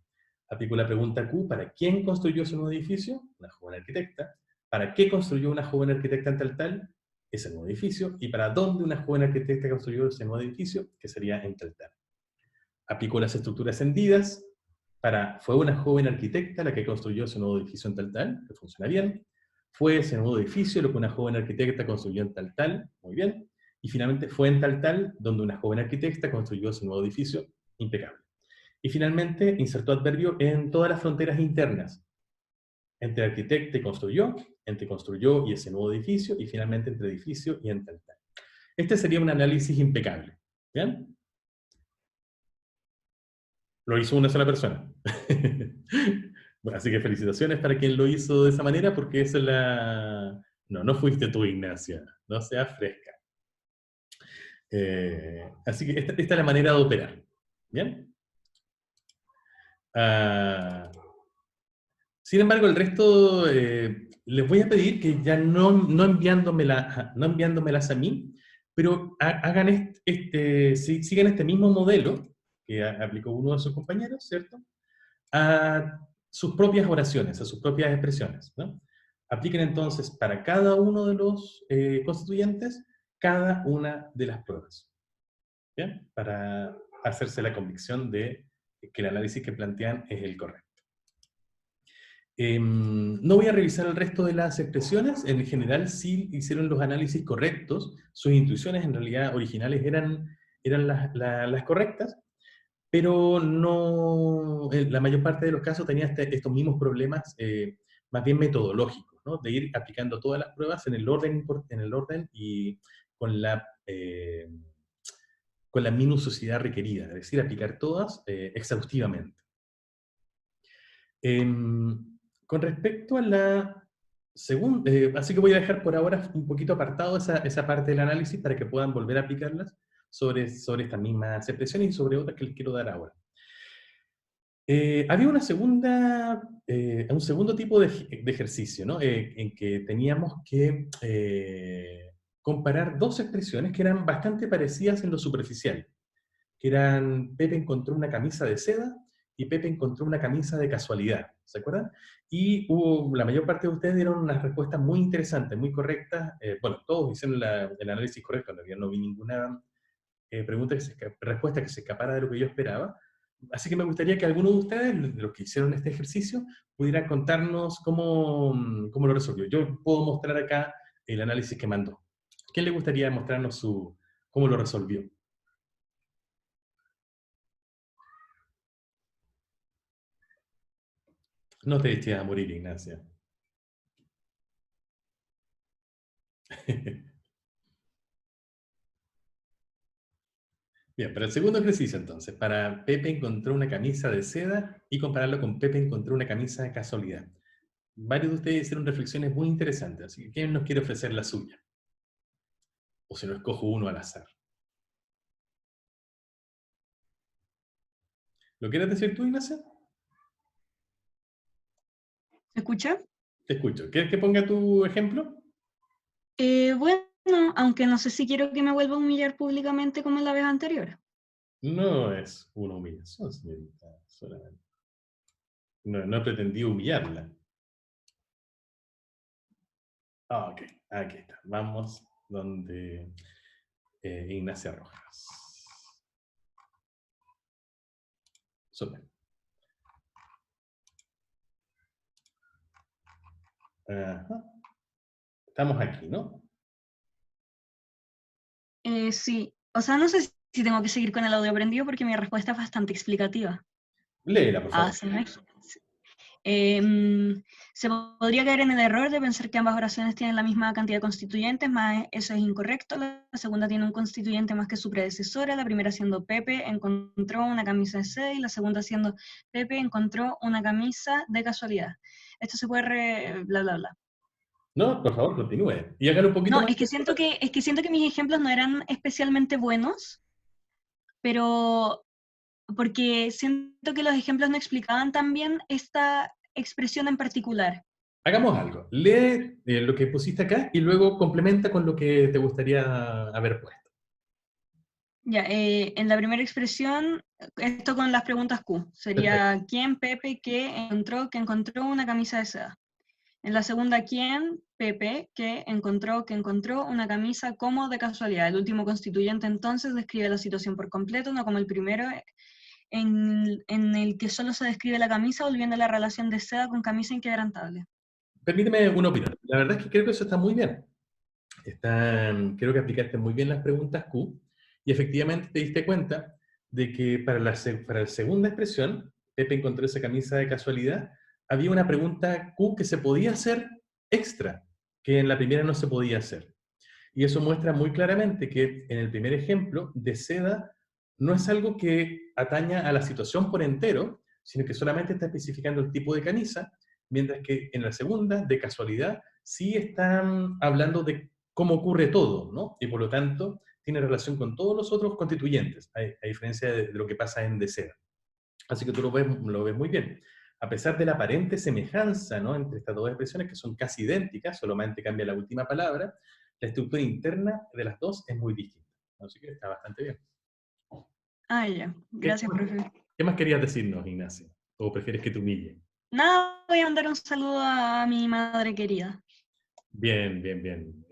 Aplicó la pregunta Q, ¿para quién construyó ese nuevo edificio? Una joven arquitecta. ¿Para qué construyó una joven arquitecta en tal? Ese nuevo edificio. ¿Y para dónde una joven arquitecta construyó ese nuevo edificio? Que sería en tal. Aplicó las estructuras hendidas. Fue una joven arquitecta la que construyó ese nuevo edificio en tal, que funciona bien. Fue ese nuevo edificio lo que una joven arquitecta construyó en tal, muy bien. Y finalmente fue en tal donde una joven arquitecta construyó ese nuevo edificio, impecable. Y finalmente insertó adverbio en todas las fronteras internas. Entre arquitecta y construyó, entre construyó y ese nuevo edificio, y finalmente entre edificio y en tal. Este sería un análisis impecable. ¿Bien? Lo hizo una sola persona. Bueno, así que felicitaciones para quien lo hizo de esa manera, porque esa es la... No fuiste tú, Ignacia. No seas fresca. Así que esta es la manera de operar. ¿Bien? Sin embargo, el resto les voy a pedir que ya no enviándomelas a mí, pero hagan sigan este mismo modelo que aplicó uno de sus compañeros, ¿cierto? A sus propias oraciones, a sus propias expresiones, ¿no? Apliquen entonces para cada uno de los constituyentes cada una de las pruebas, ¿bien? Para hacerse la convicción de que el análisis que plantean es el correcto. No voy a revisar el resto de las expresiones. En general sí hicieron los análisis correctos, sus intuiciones en realidad originales eran las correctas, pero no, la mayor parte de los casos tenía estos mismos problemas más bien metodológicos, ¿no? De ir aplicando todas las pruebas en el orden y con la minuciosidad requerida, es decir, aplicar todas exhaustivamente. Con respecto a la segunda, así que voy a dejar por ahora un poquito apartado esa parte del análisis para que puedan volver a aplicarlas sobre estas mismas expresiones y sobre otras que les quiero dar ahora. Había un segundo tipo de ejercicio, ¿no? En que teníamos que comparar 2 expresiones que eran bastante parecidas en lo superficial, que eran Pepe encontró una camisa de seda y Pepe encontró una camisa de casualidad, ¿se acuerdan? Y la mayor parte de ustedes dieron unas respuestas muy interesantes, muy correctas. Bueno, todos hicieron el análisis correcto, en realidad no vi ninguna respuesta que se escapara de lo que yo esperaba. Así que me gustaría que alguno de ustedes, de los que hicieron este ejercicio, pudiera contarnos cómo lo resolvió. Yo puedo mostrar acá el análisis que mandó. ¿Quién le gustaría mostrarnos cómo lo resolvió? No te eches a morir, Ignacia. Bien, para el segundo ejercicio entonces, para Pepe encontró una camisa de seda y compararlo con Pepe encontró una camisa de casualidad. Varios de ustedes hicieron reflexiones muy interesantes, así que ¿quién nos quiere ofrecer la suya? O si no, escojo uno al azar. ¿Lo quieres decir tú, Ignacia? ¿Se escucha? Te escucho. ¿Quieres que ponga tu ejemplo? Bueno, aunque no sé si quiero que me vuelva a humillar públicamente como en la vez anterior. No es una humillación, señorita, solamente. No he pretendido humillarla. Ah, ok, aquí está. Vamos donde Ignacia Rojas. Súper. Ajá. Estamos aquí, ¿no? Sí, o sea, no sé si tengo que seguir con el audio prendido porque mi respuesta es bastante explicativa. Léela, por favor. Ah, se me se podría caer en el error de pensar que ambas oraciones tienen la misma cantidad de constituyentes, más eso es incorrecto. La segunda tiene un constituyente más que su predecesora, la primera siendo Pepe encontró una camisa de seda y la segunda siendo Pepe encontró una camisa de casualidad. Esto se puede bla bla bla. No, por favor, continúe. Y hágalo un poquito No, más. es que siento que mis ejemplos no eran especialmente buenos, pero porque siento que los ejemplos no explicaban tan bien esta expresión en particular. Hagamos algo. Lee lo que pusiste acá y luego complementa con lo que te gustaría haber puesto. Ya, en la primera expresión, esto con las preguntas Q, Perfecto. sería ¿quién, Pepe, que encontró una camisa de seda? En la segunda, ¿quién, Pepe, que encontró una camisa como de casualidad? El último constituyente entonces describe la situación por completo, no como el primero, en el que solo se describe la camisa, volviendo a la relación de seda con camisa inquebrantable. Permíteme una opinión. La verdad es que creo que eso está muy bien. Creo que aplicaste muy bien las preguntas Q y efectivamente te diste cuenta de que para la segunda expresión, Pepe encontró esa camisa de casualidad, había una pregunta Q que se podía hacer extra, que en la primera no se podía hacer. Y eso muestra muy claramente que en el primer ejemplo, de seda no es algo que ataña a la situación por entero, sino que solamente está especificando el tipo de camisa, mientras que en la segunda, de casualidad, sí están hablando de cómo ocurre todo, ¿no? Y por lo tanto, tiene relación con todos los otros constituyentes, a diferencia de lo que pasa en de seda. Así que tú lo ves muy bien. A pesar de la aparente semejanza, ¿no?, entre estas dos expresiones, que son casi idénticas, solamente cambia la última palabra, la estructura interna de las dos es muy distinta. Así que está bastante bien. Ah, ya, gracias, profe. ¿Qué más querías decirnos, Ignacio? ¿O prefieres que te humille? Nada, voy a mandar un saludo a mi madre querida. Bien, bien, bien.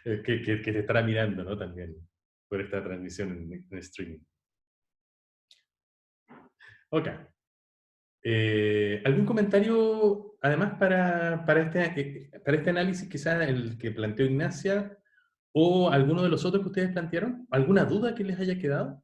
Que te estará mirando, ¿no? También por esta transmisión en streaming. Ok. ¿Algún comentario, además, para este análisis, quizá el que planteó Ignacia, o alguno de los otros que ustedes plantearon? ¿Alguna duda que les haya quedado?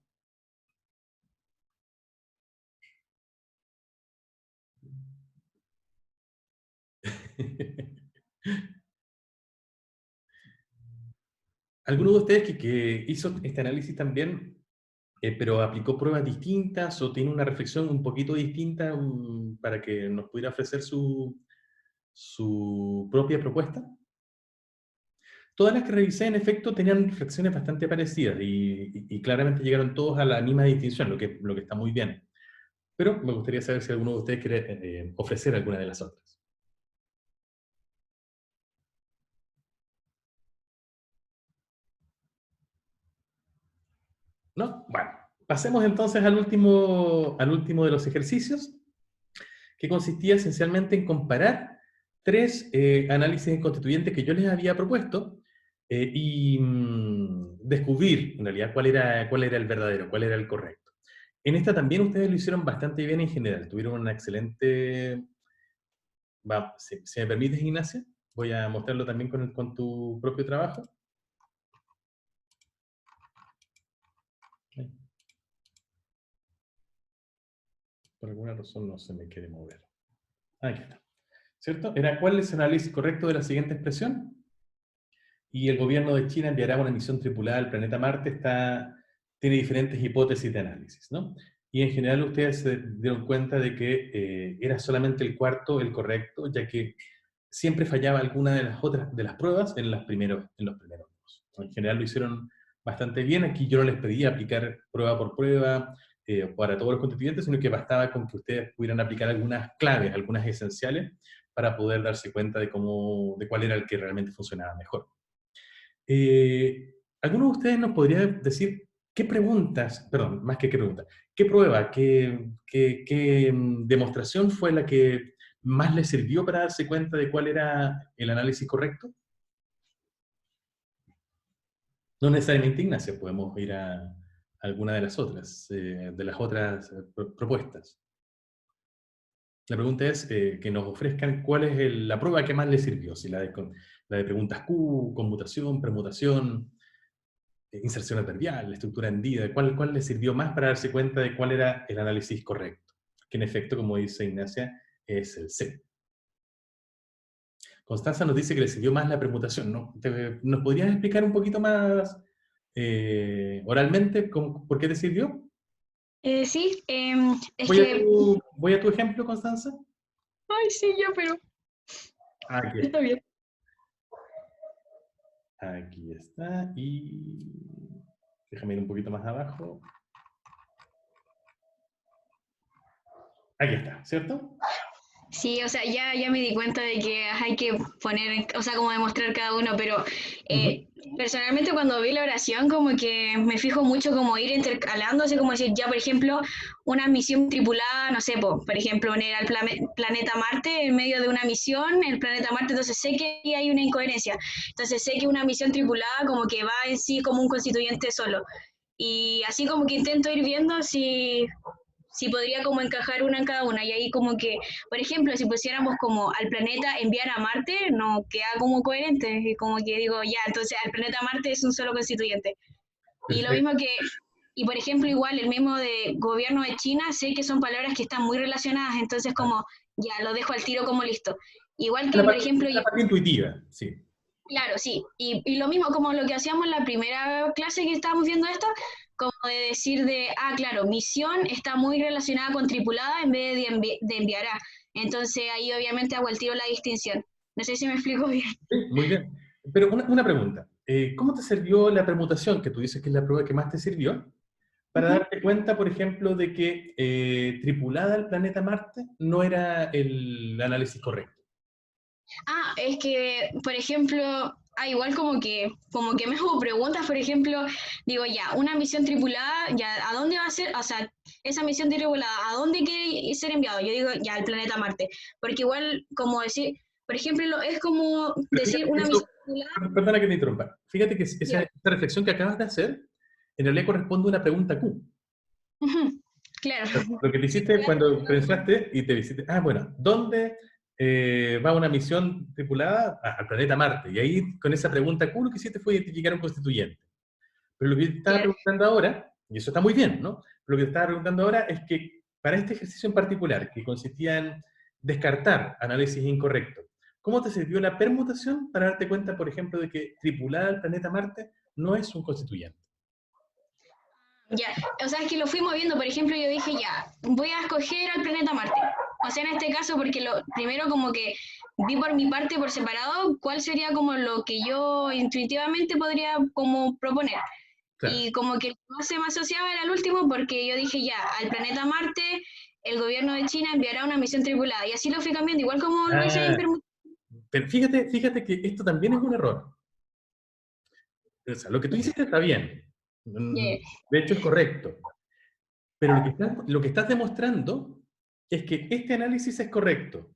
¿Alguno de ustedes que hizo este análisis también, pero aplicó pruebas distintas o tiene una reflexión un poquito distinta para que nos pudiera ofrecer su propia propuesta? Todas las que revisé, en efecto, tenían reflexiones bastante parecidas y claramente llegaron todos a la misma distinción, lo que está muy bien. Pero me gustaría saber si alguno de ustedes quiere ofrecer alguna de las otras. ¿No? Bueno, pasemos entonces al último de los ejercicios, que consistía esencialmente en comparar tres análisis constituyentes que yo les había propuesto y descubrir, en realidad, cuál era el verdadero, cuál era el correcto. En esta también ustedes lo hicieron bastante bien en general, tuvieron una excelente... si me permites, Ignacia, voy a mostrarlo también con tu propio trabajo. Por alguna razón no se me quiere mover. Aquí está. ¿Cierto? Era ¿cuál es el análisis correcto de la siguiente expresión? Y el gobierno de China enviará una misión tripulada al planeta Marte, tiene diferentes hipótesis de análisis, ¿no? Y en general ustedes se dieron cuenta de que era solamente el cuarto el correcto, ya que siempre fallaba alguna de las otras de las pruebas en los primeros dos. En general lo hicieron bastante bien. Aquí yo no les pedí aplicar prueba por prueba para todos los constituyentes, sino que bastaba con que ustedes pudieran aplicar algunas claves, algunas esenciales, para poder darse cuenta de cuál era el que realmente funcionaba mejor. ¿Alguno de ustedes nos podría decir qué preguntas, perdón, más que qué pregunta, qué prueba, qué demostración fue la que más le sirvió para darse cuenta de cuál era el análisis correcto? No necesariamente Ignacia, podemos ir a alguna de las otras, propuestas. La pregunta es que nos ofrezcan cuál es la prueba que más les sirvió, si la de preguntas Q, conmutación, permutación, inserción adverbial, estructura hendida, ¿cuál les sirvió más para darse cuenta de cuál era el análisis correcto? Que en efecto, como dice Ignacia, es el C. Constanza nos dice que le sirvió más la permutación, ¿no? ¿Nos podrías explicar un poquito más oralmente por qué te sirvió? Sí, es que... Voy a tu ejemplo, Constanza. Ay, sí, yo, pero Aquí está bien. Aquí está, y déjame ir un poquito más abajo. Aquí está, ¿cierto? Sí, o sea, ya me di cuenta de que hay que poner, o sea, como demostrar cada uno, pero personalmente cuando vi la oración como que me fijo mucho como ir intercalando, así como decir, ya por ejemplo, una misión tripulada, no sé, por ejemplo, poner al planeta Marte en medio de una misión, el planeta Marte, entonces sé que ahí hay una incoherencia, entonces sé que una misión tripulada como que va en sí como un constituyente solo, y así como que intento ir viendo si podría como encajar una en cada una, y ahí como que, por ejemplo, si pusiéramos como al planeta enviar a Marte, no queda como coherente, y como que digo, ya, entonces al planeta Marte es un solo constituyente. Y lo Perfecto. mismo que, y por ejemplo, igual el mismo de gobierno de China, sé que son palabras que están muy relacionadas, entonces como, ya, lo dejo al tiro como listo. Igual que, por ejemplo, La parte intuitiva, sí. claro, sí. Y lo mismo como lo que hacíamos en la primera clase que estábamos viendo esto, como de decir claro, misión está muy relacionada con tripulada en vez de enviar a. Entonces ahí obviamente hago el tiro la distinción. No sé si me explico bien. Sí, muy bien. Pero una pregunta. ¿Cómo te sirvió la permutación, que tú dices que es la prueba que más te sirvió, para Ujú. darte cuenta, por ejemplo, de que tripulada el planeta Marte no era el análisis correcto? Es que, por ejemplo, igual como que me hago preguntas, por ejemplo, digo, ya, una misión tripulada, ya, ¿a dónde va a ser? O sea, esa misión tripulada, ¿a dónde quiere ser enviado? Yo digo, ya, al planeta Marte. Porque igual, como decir, por ejemplo, es como Pero decir fíjate que una eso, misión tripulada. perdona que te interrumpa, fíjate que esa Ya, reflexión que acabas de hacer, en realidad corresponde a una pregunta Q. ujú, claro. Lo que te hiciste cuando pensaste y te dijiste, bueno, ¿dónde va una misión tripulada? Al planeta Marte. Y ahí, con esa pregunta Q, lo que hiciste fue identificar un constituyente. Pero lo que te estaba Claro. preguntando ahora, y eso está muy bien, ¿no? Lo que te estaba preguntando ahora es que para este ejercicio en particular, que consistía en descartar análisis incorrectos, ¿cómo te sirvió la permutación para darte cuenta, por ejemplo, de que tripulada el planeta Marte no es un constituyente? Ya, o sea, es que lo fui moviendo, por ejemplo, yo dije, ya, voy a escoger al planeta Marte. O sea, en este caso, porque lo primero como que vi por mi parte por separado cuál sería como lo que yo intuitivamente podría como proponer. Claro. Y como que el que más se me asociaba era el último porque yo dije, ya, al planeta Marte el gobierno de China enviará una misión tripulada. Y así lo fui cambiando, igual como lo hice en Ah, pero fíjate que esto también es un error. O sea, lo que tú hiciste está bien. yeah. De hecho, es correcto. Pero lo que estás demostrando es que este análisis es correcto.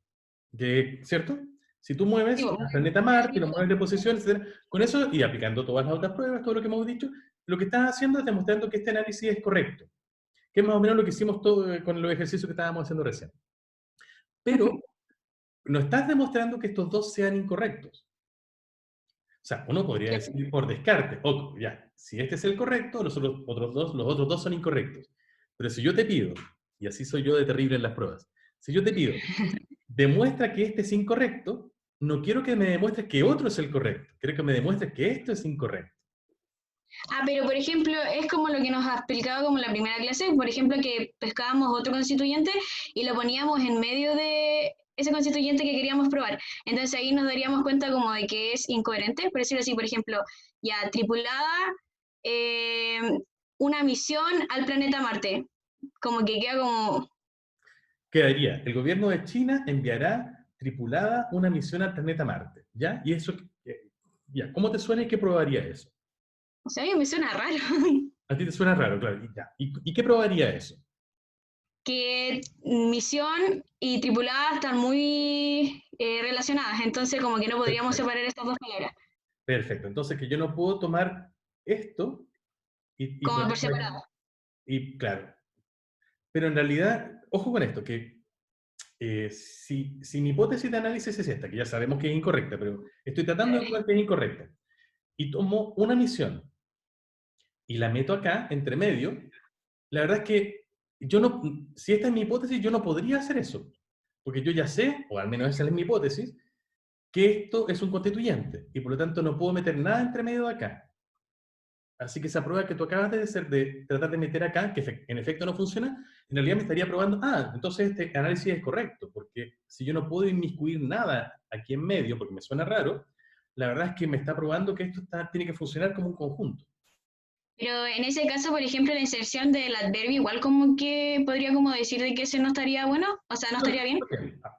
¿Cierto? Si tú mueves Digo, al planeta Marte, lo mueves de posición, etc., con eso, y aplicando todas las otras pruebas, todo lo que hemos dicho, lo que estás haciendo es demostrando que este análisis es correcto. Que es más o menos lo que hicimos con los ejercicios que estábamos haciendo recién. Pero no estás demostrando que estos dos sean incorrectos. O sea, uno podría decir por descarte, ya, si este es el correcto, los otros dos son incorrectos. Pero si yo te pido, y así soy yo de terrible en las pruebas, si yo te pido, demuestra que este es incorrecto, no quiero que me demuestres que otro es el correcto, quiero que me demuestres que esto es incorrecto. Pero por ejemplo, es como lo que nos ha explicado como en la primera clase, por ejemplo, que pescábamos otro constituyente y lo poníamos en medio de ese constituyente que queríamos probar. Entonces ahí nos daríamos cuenta como de que es incoherente, por decirlo así, por ejemplo, ya tripulada eh, una misión al planeta Marte, como que queda como... Quedaría, el gobierno de China enviará tripulada una misión al planeta Marte, ¿ya? Y eso, ya, ¿cómo te suena y qué probaría eso? O sea, a mí me suena raro. A ti te suena raro, claro, y ya. ¿Y qué probaría eso? Que misión y tripulada están muy relacionadas, entonces como que no podríamos Perfecto. separar estas dos palabras, Perfecto. Entonces, que yo no puedo tomar esto y como por ponerlo aquí. separado. Y claro. Pero en realidad, ojo con esto, que si mi hipótesis de análisis es esta, que ya sabemos que es incorrecta, pero estoy tratando de probar que es incorrecta, y tomo una misión y la meto acá, entre medio, la verdad es que yo no, si esta es mi hipótesis, yo no podría hacer eso, porque yo ya sé, o al menos esa es mi hipótesis, que esto es un constituyente, y por lo tanto no puedo meter nada entre medio de acá. Así que esa prueba que tú acabas de hacer, de tratar de meter acá, que en efecto no funciona, en realidad me estaría probando, entonces este análisis es correcto, porque si yo no puedo inmiscuir nada aquí en medio, porque me suena raro, la verdad es que me está probando que esto tiene que funcionar como un conjunto. Pero en ese caso, por ejemplo, la inserción del adverbio igual como que podría como decir de que ese no estaría bueno, o sea, no estaría bien.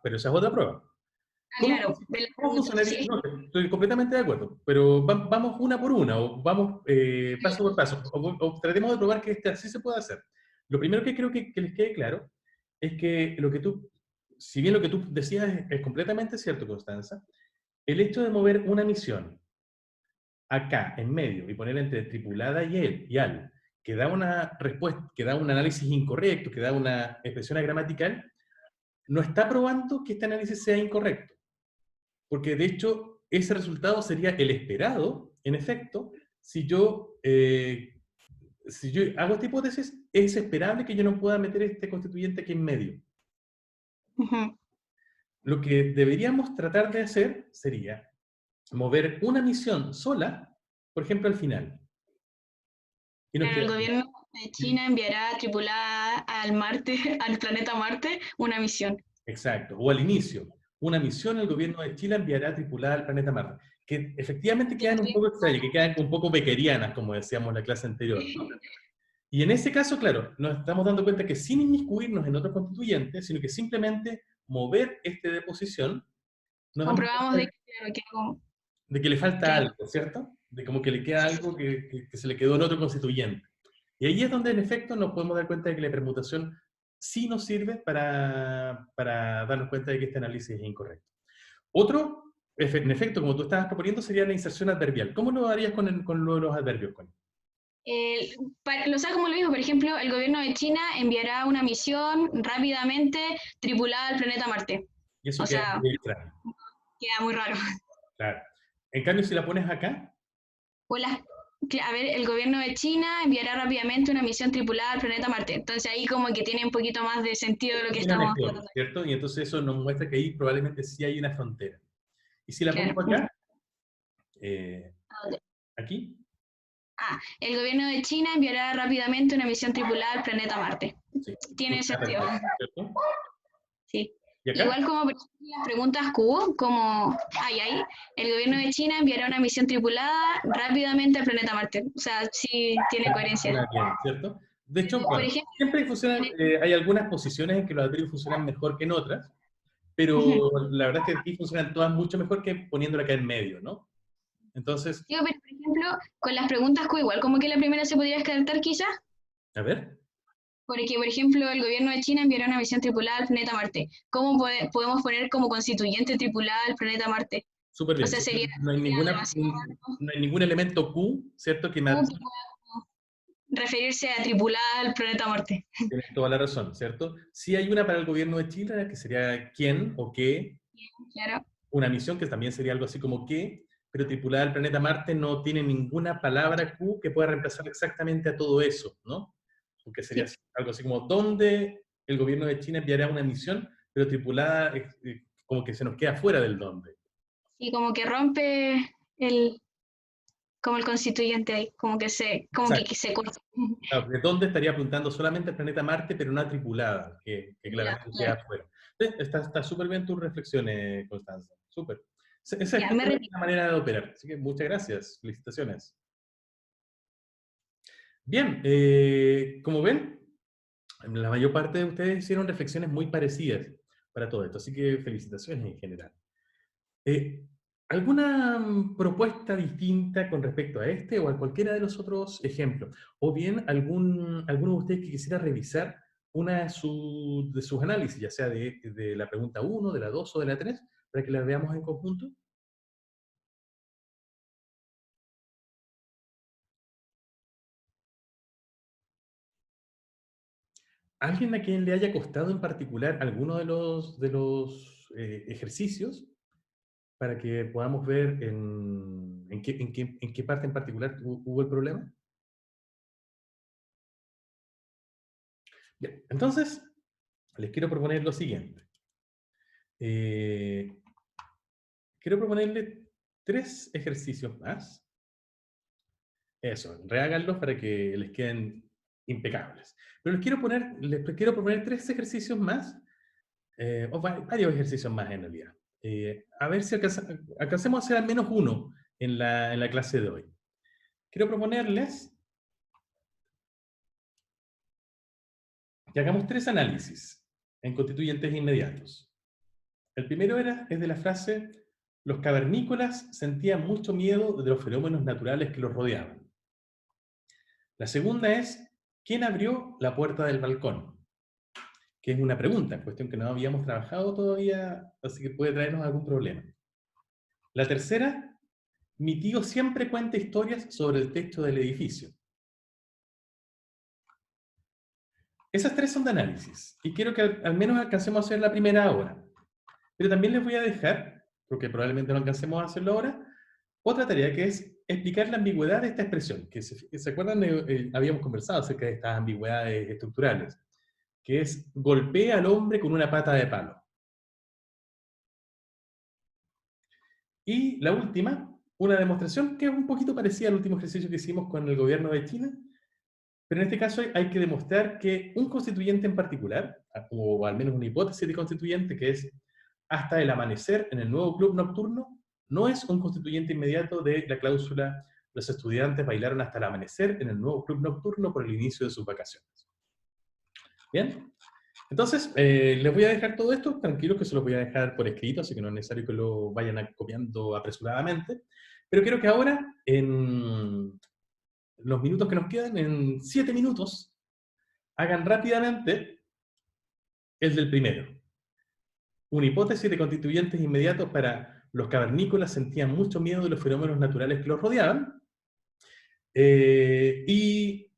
Pero esa es otra prueba. Ah, ¿Cómo, claro, de la cómo pregunta, funcionaría? sí. No, estoy completamente de acuerdo, pero vamos una por una, o vamos paso por paso, o tratemos de probar que así se puede hacer. Lo primero que creo que les quede claro es que si bien lo que tú decías es completamente cierto, Constanza, el hecho de mover una misión acá, en medio, y poner entre tripulada y él, y al, que da una respuesta, que da un análisis incorrecto, que da una expresión gramatical, no está probando que este análisis sea incorrecto. Porque de hecho, ese resultado sería el esperado, en efecto, si yo hago esta hipótesis, es esperable que yo no pueda meter este constituyente aquí en medio. Ujú. Lo que deberíamos tratar de hacer sería mover una misión sola, por ejemplo, al final. Y nos Claro, el quedaría, gobierno de China enviará tripulada al Marte, al planeta Marte, una misión. exacto, o al inicio, una misión el gobierno de Chile enviará tripulada al planeta Marte, que efectivamente quedan un poco extrañas, que quedan un poco beckerianas, como decíamos en la clase anterior, ¿no? Y en ese caso, claro, nos estamos dando cuenta que sin inmiscuirnos en otro constituyente, sino que simplemente mover este de posición, nos damos Comprobamos de cuenta que, claro, que como- de que le falta claro, algo, ¿cierto? De como que le queda algo que se le quedó en otro constituyente. Y ahí es donde en efecto nos podemos dar cuenta de que la permutación sí nos sirve para darnos cuenta de que este análisis es incorrecto. Otro, en efecto, como tú estabas proponiendo, sería la inserción adverbial. ¿Cómo lo harías con lo de los adverbios, Connie? lo saco como lo mismo, por ejemplo, el gobierno de China enviará una misión rápidamente tripulada al planeta Marte. Y eso O queda sea, muy extraño. queda muy raro. Claro. En cambio, si la pones acá, O a ver, el gobierno de China enviará rápidamente una misión tripulada al planeta Marte. Entonces ahí como que tiene un poquito más de sentido de lo que funciona estamos mejor, tratando. ¿cierto? Y entonces eso nos muestra que ahí probablemente sí hay una frontera. Y si la pongo Claro. acá, eh, aquí, El gobierno de China enviará rápidamente una misión tripulada al planeta Marte. sí, Tiene funciona sentido. perfecto, ¿cierto? Sí. ¿Y acá? Igual como por ejemplo, las preguntas Q, como el gobierno de China enviará una misión tripulada rápidamente al planeta Marte. O sea, sí tiene coherencia. Funciona bien, ¿cierto? De hecho, Por bueno, ejemplo, siempre funcionan, hay algunas posiciones en que los adverbios funcionan mejor que en otras, ujú. pero la verdad es que aquí funcionan todas mucho mejor que poniéndola acá en medio, ¿no? Entonces, Digo, pero por ejemplo, con las preguntas Q, igual como que la primera se podría descartar quizás, a ver, porque por ejemplo el gobierno de China enviará una misión tripulada al planeta Marte. ¿Cómo podemos poner como constituyente tripulada al planeta Marte? súper O bien. sea, sería No hay demasiado no hay ningún elemento Q, ¿cierto? Que me Q que pueda referirse a tripulada al planeta Marte. tienes toda la razón, ¿cierto? Sí hay una para el gobierno de Chile, que sería quién o qué, Claro. una misión que también sería algo así como qué, pero tripulada al planeta Marte no tiene ninguna palabra Q que pueda reemplazar exactamente a todo eso, ¿no? Porque sería Sí. algo así como dónde el gobierno de China enviará una misión, pero tripulada como que se nos queda fuera del dónde. Sí, como que rompe como el constituyente ahí, como Exacto. que se corta. Claro, ¿de dónde estaría apuntando solamente al planeta Marte, pero una tripulada, que claramente queda Claro. afuera? Sí, está súper bien tus reflexiones, Constanza. Súper. Esa es Ya, me retiro. una manera de operar. Así que muchas gracias. Felicitaciones. Bien, como ven, la mayor parte de ustedes hicieron reflexiones muy parecidas. para todo esto. Así que felicitaciones en general. ¿Alguna propuesta distinta con respecto a este o a cualquiera de los otros ejemplos? O bien alguno de ustedes que quisiera revisar una de sus análisis, ya sea de la pregunta 1, de la 2 o de la 3, para que la veamos en conjunto. ¿Alguien a quien le haya costado en particular alguno de los ejercicios para que podamos ver en qué parte en particular hubo el problema? Bien, entonces les quiero proponer lo siguiente. Eh, Quiero proponerle 3 ejercicios más. Eso, reháganlos para que les queden impecables. Pero les quiero proponer 3 ejercicios más, o varios ejercicios más en realidad. A ver si alcancemos a hacer al menos uno en la clase de hoy. Quiero proponerles que hagamos 3 análisis en constituyentes inmediatos. El primero es de la frase: los cavernícolas sentían mucho miedo de los fenómenos naturales que los rodeaban. La segunda es: ¿quién abrió la puerta del balcón? Que es una pregunta, cuestión que no habíamos trabajado todavía, así que puede traernos algún problema. La tercera: mi tío siempre cuenta historias sobre el techo del edificio. Esas 3 son de análisis, y quiero que al menos alcancemos a hacer la primera ahora. Pero también les voy a dejar, porque probablemente no alcancemos a hacerlo ahora, otra tarea que es explicar la ambigüedad de esta expresión, que se acuerdan, habíamos conversado acerca de estas ambigüedades estructurales, que es golpea al hombre con una pata de palo. Y la última, una demostración que es un poquito parecida al último ejercicio que hicimos con el gobierno de China, pero en este caso hay que demostrar que un constituyente en particular, o al menos una hipótesis de constituyente, que es hasta el amanecer en el nuevo club nocturno, no es un constituyente inmediato de la cláusula los estudiantes bailaron hasta el amanecer en el nuevo club nocturno por el inicio de sus vacaciones. ¿Bien? Entonces, les voy a dejar todo esto, tranquilos que se los voy a dejar por escrito, así que no es necesario que lo vayan copiando apresuradamente. Pero quiero que ahora, en los minutos que nos quedan, en 7 minutos, hagan rápidamente el del primero. Una hipótesis de constituyentes inmediatos para los cavernícolas sentían mucho miedo de los fenómenos naturales que los rodeaban. Y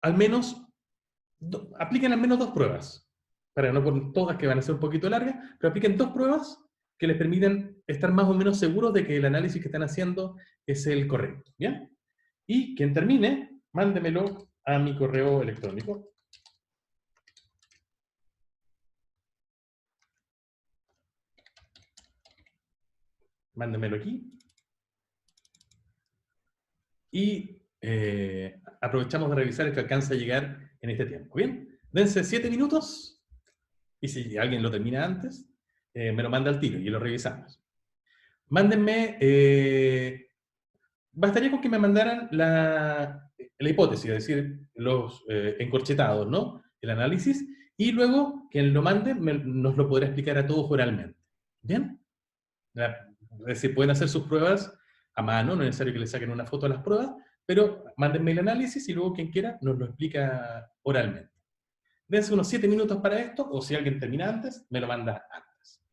al menos, apliquen al menos 2 pruebas. Para no poner todas que van a ser un poquito largas, pero apliquen 2 pruebas que les permitan estar más o menos seguros de que el análisis que están haciendo es el correcto. ¿Bien? Y quien termine, mándemelo a mi correo electrónico. Mándemelo aquí. Y aprovechamos de revisar el que alcanza a llegar en este tiempo. ¿Bien? Dense 7 minutos. Y si alguien lo termina antes, me lo manda al tiro y lo revisamos. Mándenme, bastaría con que me mandaran la hipótesis, es decir, los encorchetados, ¿no? El análisis, y luego quien lo mande nos lo podrá explicar a todos oralmente. ¿Bien? Es decir, pueden hacer sus pruebas a mano, no es necesario que le saquen una foto a las pruebas, pero mándenme el análisis y luego quien quiera nos lo explica oralmente. Dense unos 7 minutos para esto, o si alguien termina antes, me lo manda antes.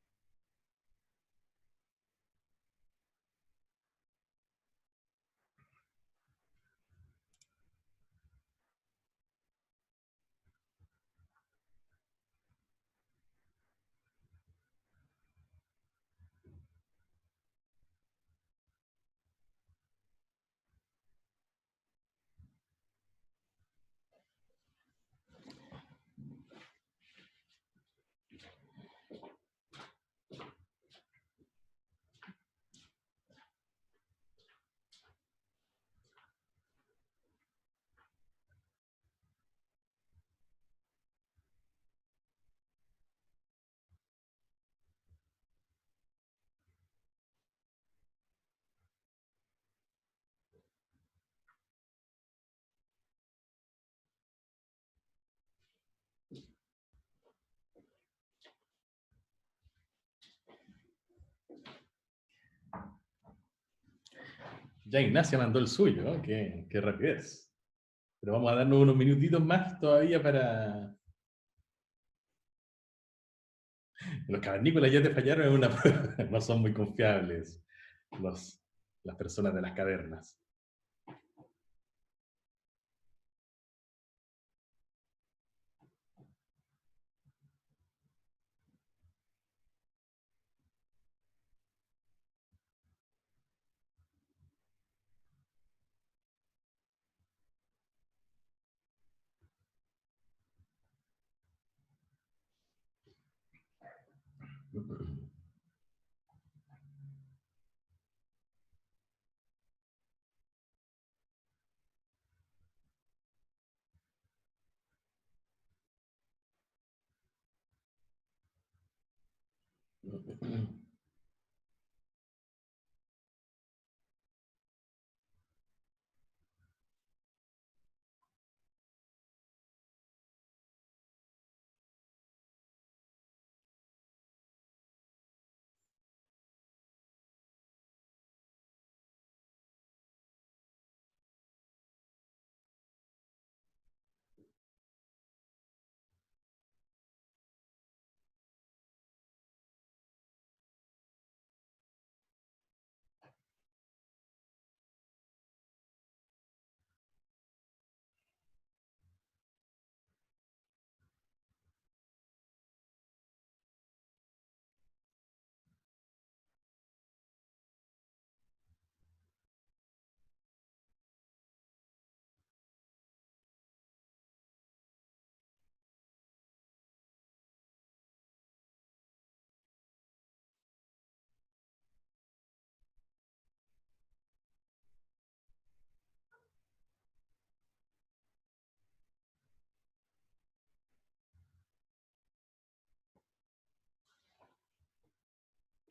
Ya Ignacia mandó el suyo, ¿no? Qué rapidez. Pero vamos a darnos unos minutitos más todavía para... Los cavernícolas ya te fallaron en una prueba. No son muy confiables los, las personas de las cavernas.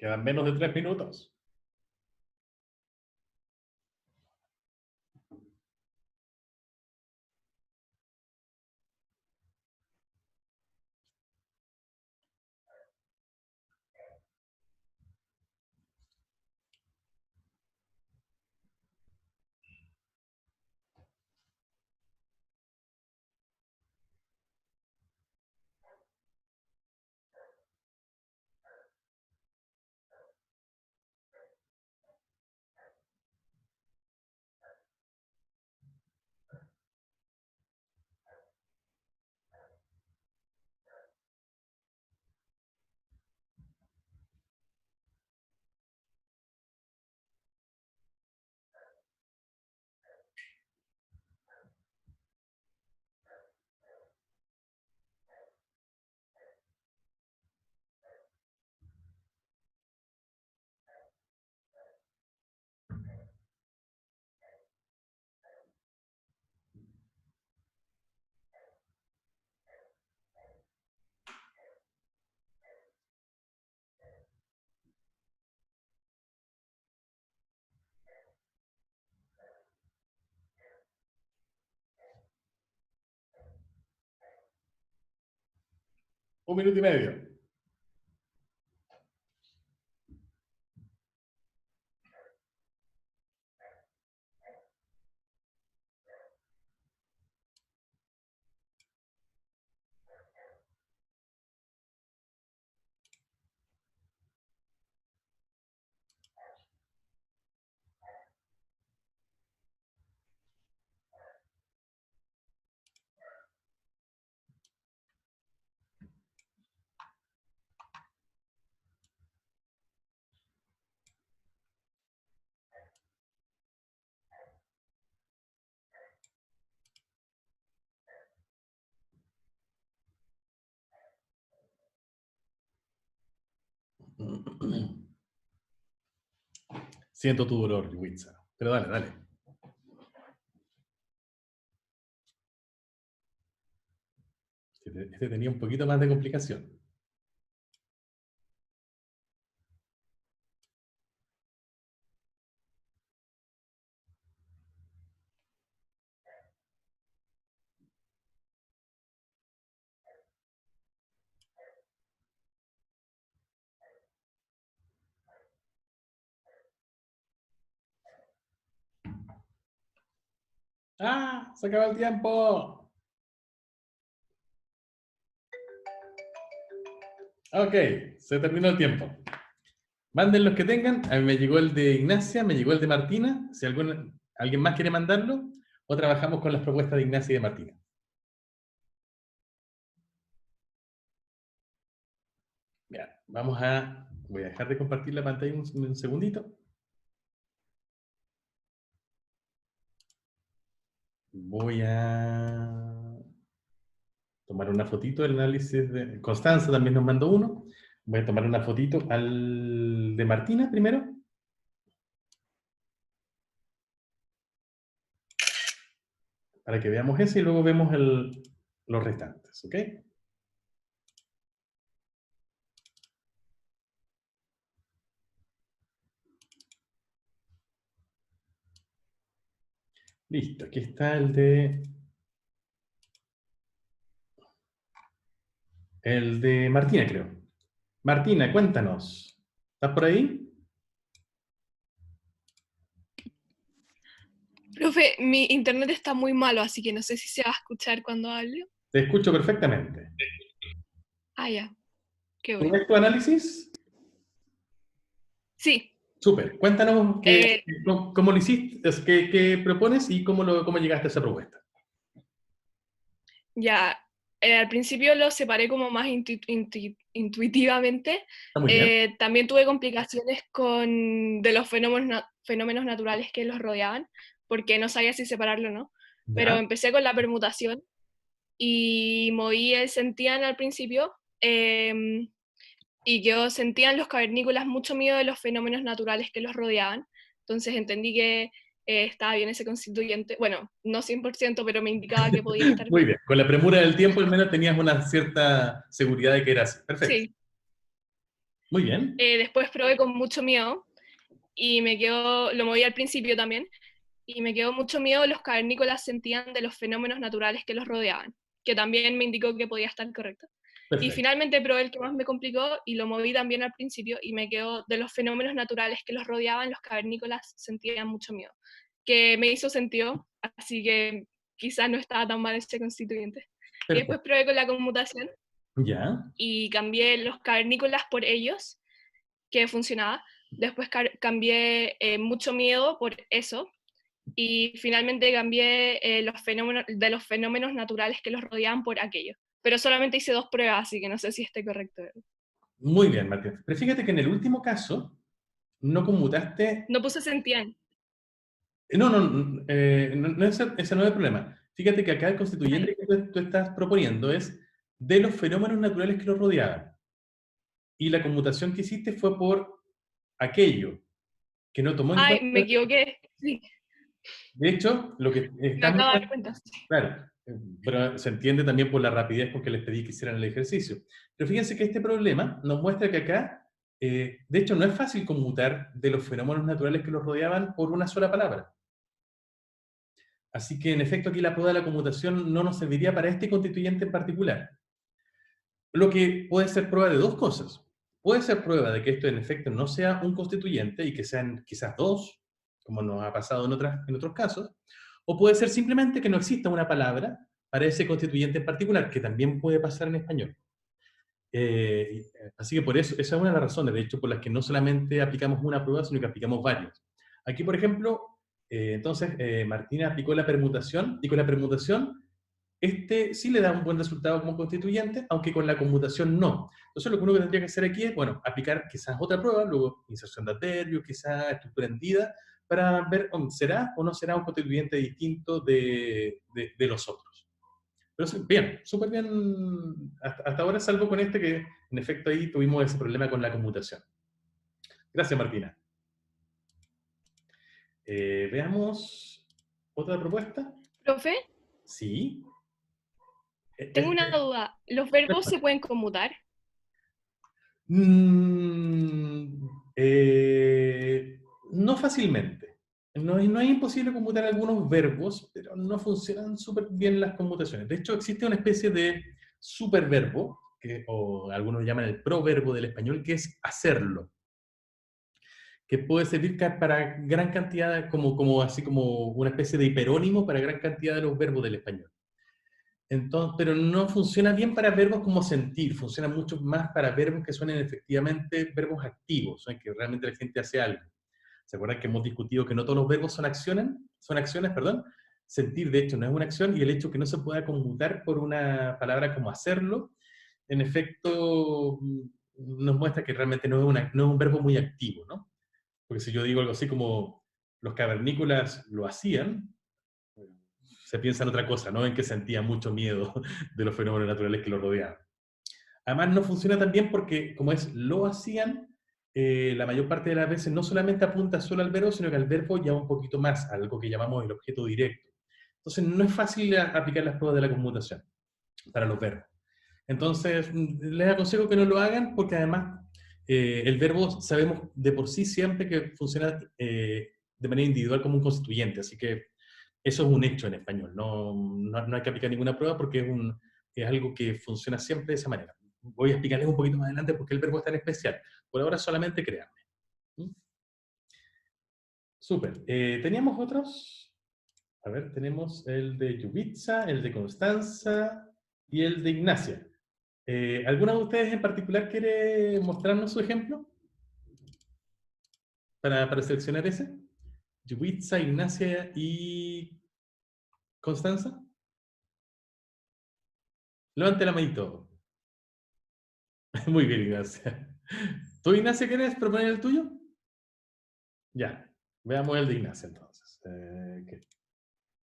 Quedan menos de 3 minutos. Un minuto y medio. Siento tu dolor, Witsa. Pero dale, dale. Este tenía un poquito más de complicación. ¡Ah! ¡Se acaba el tiempo! Ok, se terminó el tiempo. Manden los que tengan. A mí me llegó el de Ignacia, me llegó el de Martina. Si alguien más quiere mandarlo, o trabajamos con las propuestas de Ignacia y de Martina. Bien, voy a dejar de compartir la pantalla un segundito. Voy a tomar una fotito del análisis de... Constanza también nos mandó uno. Voy a tomar una fotito al de Martina primero. Para que veamos ese y luego vemos los restantes, ¿ok? Listo, aquí está el de Martina, creo. Martina, cuéntanos. ¿Estás por ahí? Profe, mi internet está muy malo, así que no sé si se va a escuchar cuando hable. Te escucho perfectamente. Ah, ya. Qué ¿Tú bueno. ves tu análisis? Sí. Súper. Cuéntanos cómo lo hiciste, qué propones y cómo llegaste a esa propuesta. Ya. Al principio lo separé como más intuitivamente. Está muy bien. También tuve complicaciones de los fenómenos naturales que los rodeaban, porque no sabía si separarlo o no. Pero Ya. empecé con la permutación y moví el sentían al principio. Y yo sentían los cavernícolas mucho miedo de los fenómenos naturales que los rodeaban. Entonces entendí que estaba bien ese constituyente. Bueno, no 100%, pero me indicaba que podía estar Muy bien. bien. Con la premura del tiempo al menos tenías una cierta seguridad de que era así. Perfecto. Sí. Muy bien. Después probé con mucho miedo y lo moví al principio también, y me quedó mucho miedo los cavernícolas sentían de los fenómenos naturales que los rodeaban, que también me indicó que podía estar correcto. Y Perfecto. finalmente probé el que más me complicó y lo moví también al principio y me quedó de los fenómenos naturales que los rodeaban, los cavernícolas sentían mucho miedo, que me hizo sentido, así que quizás no estaba tan mal ese constituyente. Y después Perfecto. probé con la conmutación Ya. y cambié los cavernícolas por ellos, que funcionaba. Después cambié mucho miedo por eso. Y finalmente cambié los fenómenos naturales que los rodeaban por aquello. Pero solamente hice 2 pruebas, así que no sé si esté correcto. Muy bien, Martín. Pero fíjate que en el último caso no conmutaste. No puse sentían. No, ese no es el problema. Fíjate que acá el constituyente que tú estás proponiendo es de los fenómenos naturales que los rodeaban. Y la conmutación que hiciste fue por aquello, que no tomó en Ay, cuenta. me equivoqué. Sí, De hecho, lo que me estamos. acabo de dar cuenta. Claro, pero se entiende también por la rapidez con que les pedí que hicieran el ejercicio. Pero fíjense que este problema nos muestra que acá, de hecho, no es fácil conmutar de los fenómenos naturales que los rodeaban por una sola palabra. Así que, en efecto, aquí la prueba de la conmutación no nos serviría para este constituyente en particular. Lo que puede ser prueba de dos cosas. Puede ser prueba de que esto, en efecto, no sea un constituyente y que sean quizás dos, como nos ha pasado en otros casos, o puede ser simplemente que no exista una palabra para ese constituyente en particular, que también puede pasar en español. Así que por eso, esa es una de las razones, de hecho, por las que no solamente aplicamos una prueba, sino que aplicamos varias. Aquí, por ejemplo, entonces, Martina aplicó la permutación, y con la permutación, este sí le da un buen resultado como constituyente, aunque con la conmutación no. Entonces, lo que uno tendría que hacer aquí es, bueno, aplicar quizás otra prueba, luego inserción de adverbios, quizás estructura hendida, para ver será o no será un constituyente distinto de los otros. Pero sí, bien, súper bien, hasta ahora, salvo con este que en efecto ahí tuvimos ese problema con la conmutación. Gracias, Martina. Veamos otra propuesta. Profe, Sí. tengo una duda. ¿Los verbos se pueden conmutar? No fácilmente. No es imposible conmutar algunos verbos, pero no funcionan súper bien las conmutaciones. De hecho, existe una especie de superverbo, o algunos llaman el proverbo del español, que es hacerlo. que puede servir para gran cantidad, así como una especie de hiperónimo para gran cantidad de los verbos del español. Entonces, pero no funciona bien para verbos como sentir, funciona mucho más para verbos que suenen efectivamente verbos activos, que realmente la gente hace algo. ¿Se acuerdan que hemos discutido que no todos los verbos son acciones? Sentir, de hecho, no es una acción, y el hecho que no se pueda conmutar por una palabra como hacerlo, en efecto, nos muestra que realmente no es un verbo muy activo, ¿no? Porque si yo digo algo así como los cavernícolas lo hacían, se piensa en otra cosa, ¿no? En que sentía mucho miedo de los fenómenos naturales que lo rodeaban. Además, no funciona tan bien porque, como es lo hacían, la mayor parte de las veces no solamente apunta solo al verbo, sino que al verbo ya un poquito más, a algo que llamamos el objeto directo. Entonces, no es fácil aplicar las pruebas de la conmutación para los verbos. Entonces, les aconsejo que no lo hagan porque además el verbo sabemos de por sí siempre que funciona de manera individual como un constituyente, así que eso es un hecho en español, no hay que aplicar ninguna prueba porque es algo que funciona siempre de esa manera. Voy a explicarles un poquito más adelante por qué el verbo es tan especial. Por ahora solamente créanme. Súper. ¿Teníamos otros? A ver, tenemos el de Yubitsa, el de Constanza y el de Ignacia. ¿Alguna de ustedes en particular quiere mostrarnos su ejemplo? Para seleccionar ese. Yubitsa, Ignacia y Constanza. Levante la manito. Muy bien, Ignacia. ¿Tú, Ignacia, quieres proponer el tuyo? Ya. Veamos el de Ignacia entonces.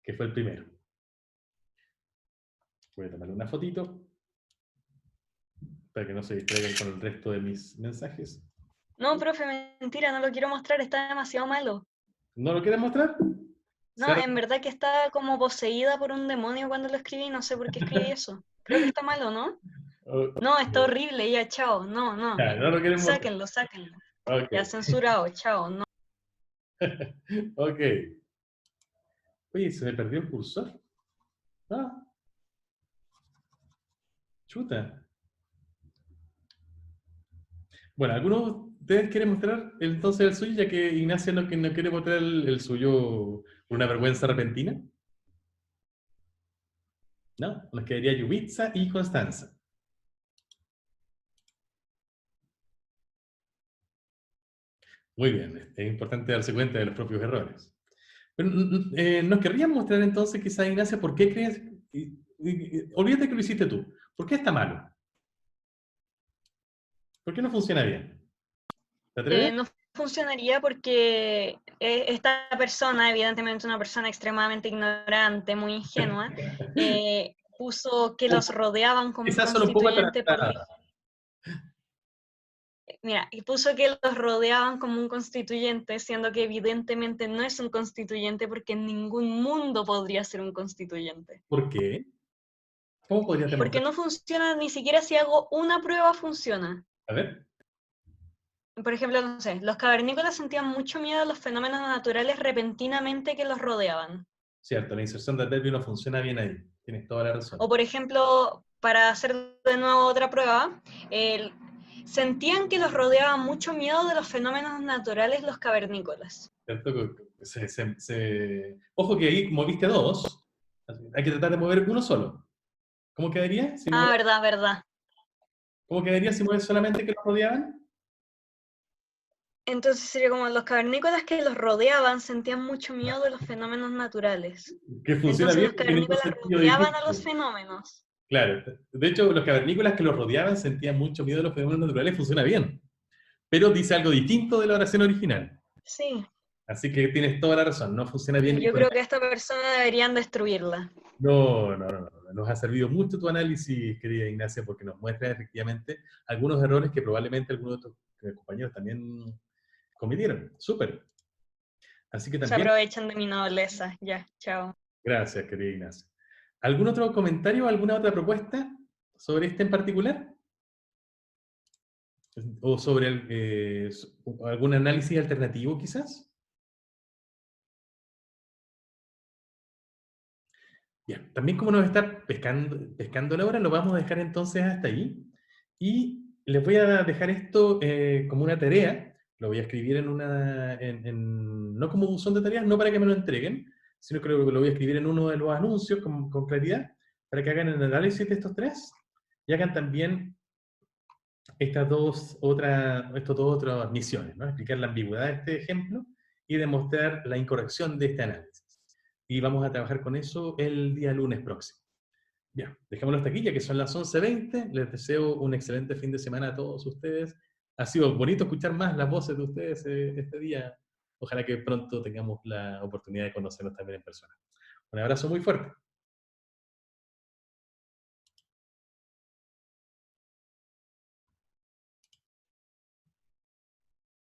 ¿Qué fue el primero? Voy a tomarle una fotito para que no se distraigan con el resto de mis mensajes. No, profe, mentira, no lo quiero mostrar, está demasiado malo. ¿No lo quieres mostrar? No, en verdad que está como poseída por un demonio cuando lo escribí, no sé por qué escribí eso. Creo que está malo, ¿no? No, está horrible, ya, chao, no. Ya, no lo quieres mostrar. Sáquenlo. Okay. Ya, censurado, chao, no. Ok. Oye, ¿se me perdió el cursor? Ah. Chuta. Bueno, ¿alguno de ustedes quiere mostrar entonces el suyo, ya que Ignacia no quiere mostrar el suyo por una vergüenza repentina? No, nos quedaría Yubitsa y Constanza. Muy bien, es importante darse cuenta de los propios errores. Pero, ¿nos querrían mostrar entonces quizá, Ignacia, por qué crees... olvídate que lo hiciste tú. ¿Por qué está malo? ¿Por qué no funciona bien? ¿Te atreves? No funcionaría porque esta persona, evidentemente una persona extremadamente ignorante, muy ingenua, puso que los rodeaban como un Quizás son un poco constituyente por... atrasadas. Mira, y puso que los rodeaban como un constituyente, siendo que evidentemente no es un constituyente porque en ningún mundo podría ser un constituyente. ¿Por qué? ¿Cómo podrías demostrar? Porque no funciona, ni siquiera si hago una prueba funciona. A ver. Por ejemplo, no sé, los cavernícolas sentían mucho miedo a los fenómenos naturales repentinamente que los rodeaban. Cierto, la inserción de adverbio no funciona bien ahí. Tienes toda la razón. O por ejemplo, para hacer de nuevo otra prueba, sentían que los rodeaba mucho miedo de los fenómenos naturales los cavernícolas. ¿Cierto? Ojo que ahí moviste dos. Hay que tratar de mover uno solo. ¿Cómo quedaría? Verdad. ¿Cómo quedaría si mueves solamente que los rodeaban? Entonces sería como los cavernícolas que los rodeaban sentían mucho miedo de los fenómenos naturales. Que funciona Entonces bien. los cavernícolas rodeaban a los fenómenos. Claro. De hecho, los cavernícolas que los rodeaban sentían mucho miedo de los fenómenos naturales. Funciona bien. Pero dice algo distinto de la oración original. Sí. Así que tienes toda la razón. No funciona bien. Yo creo que a esta persona deberían destruirla. No. Nos ha servido mucho tu análisis, querida Ignacia, porque nos muestra efectivamente algunos errores que probablemente algunos de tus compañeros también cometieron. Súper. Así que también... Se aprovechan de mi nobleza. Ya, chao. Gracias, querida Ignacia. ¿Algún otro comentario o alguna otra propuesta sobre este en particular? ¿O sobre algún análisis alternativo, quizás? Bien, también como nos está pescando la hora, lo vamos a dejar entonces hasta ahí. Y les voy a dejar esto como una tarea Lo voy a escribir no como buzón de tareas, no para que me lo entreguen, sino que lo voy a escribir en uno de los anuncios con claridad, para que hagan el análisis de estos tres y hagan también estas dos otras misiones, ¿no? Explicar la ambigüedad de este ejemplo y demostrar la incorrección de este análisis. Y vamos a trabajar con eso el día lunes próximo. Bien, dejémoslo hasta aquí, ya que son las 11:20. Les deseo un excelente fin de semana a todos ustedes. Ha sido bonito escuchar más las voces de ustedes este día. Ojalá que pronto tengamos la oportunidad de conocernos también en persona. Un abrazo muy fuerte.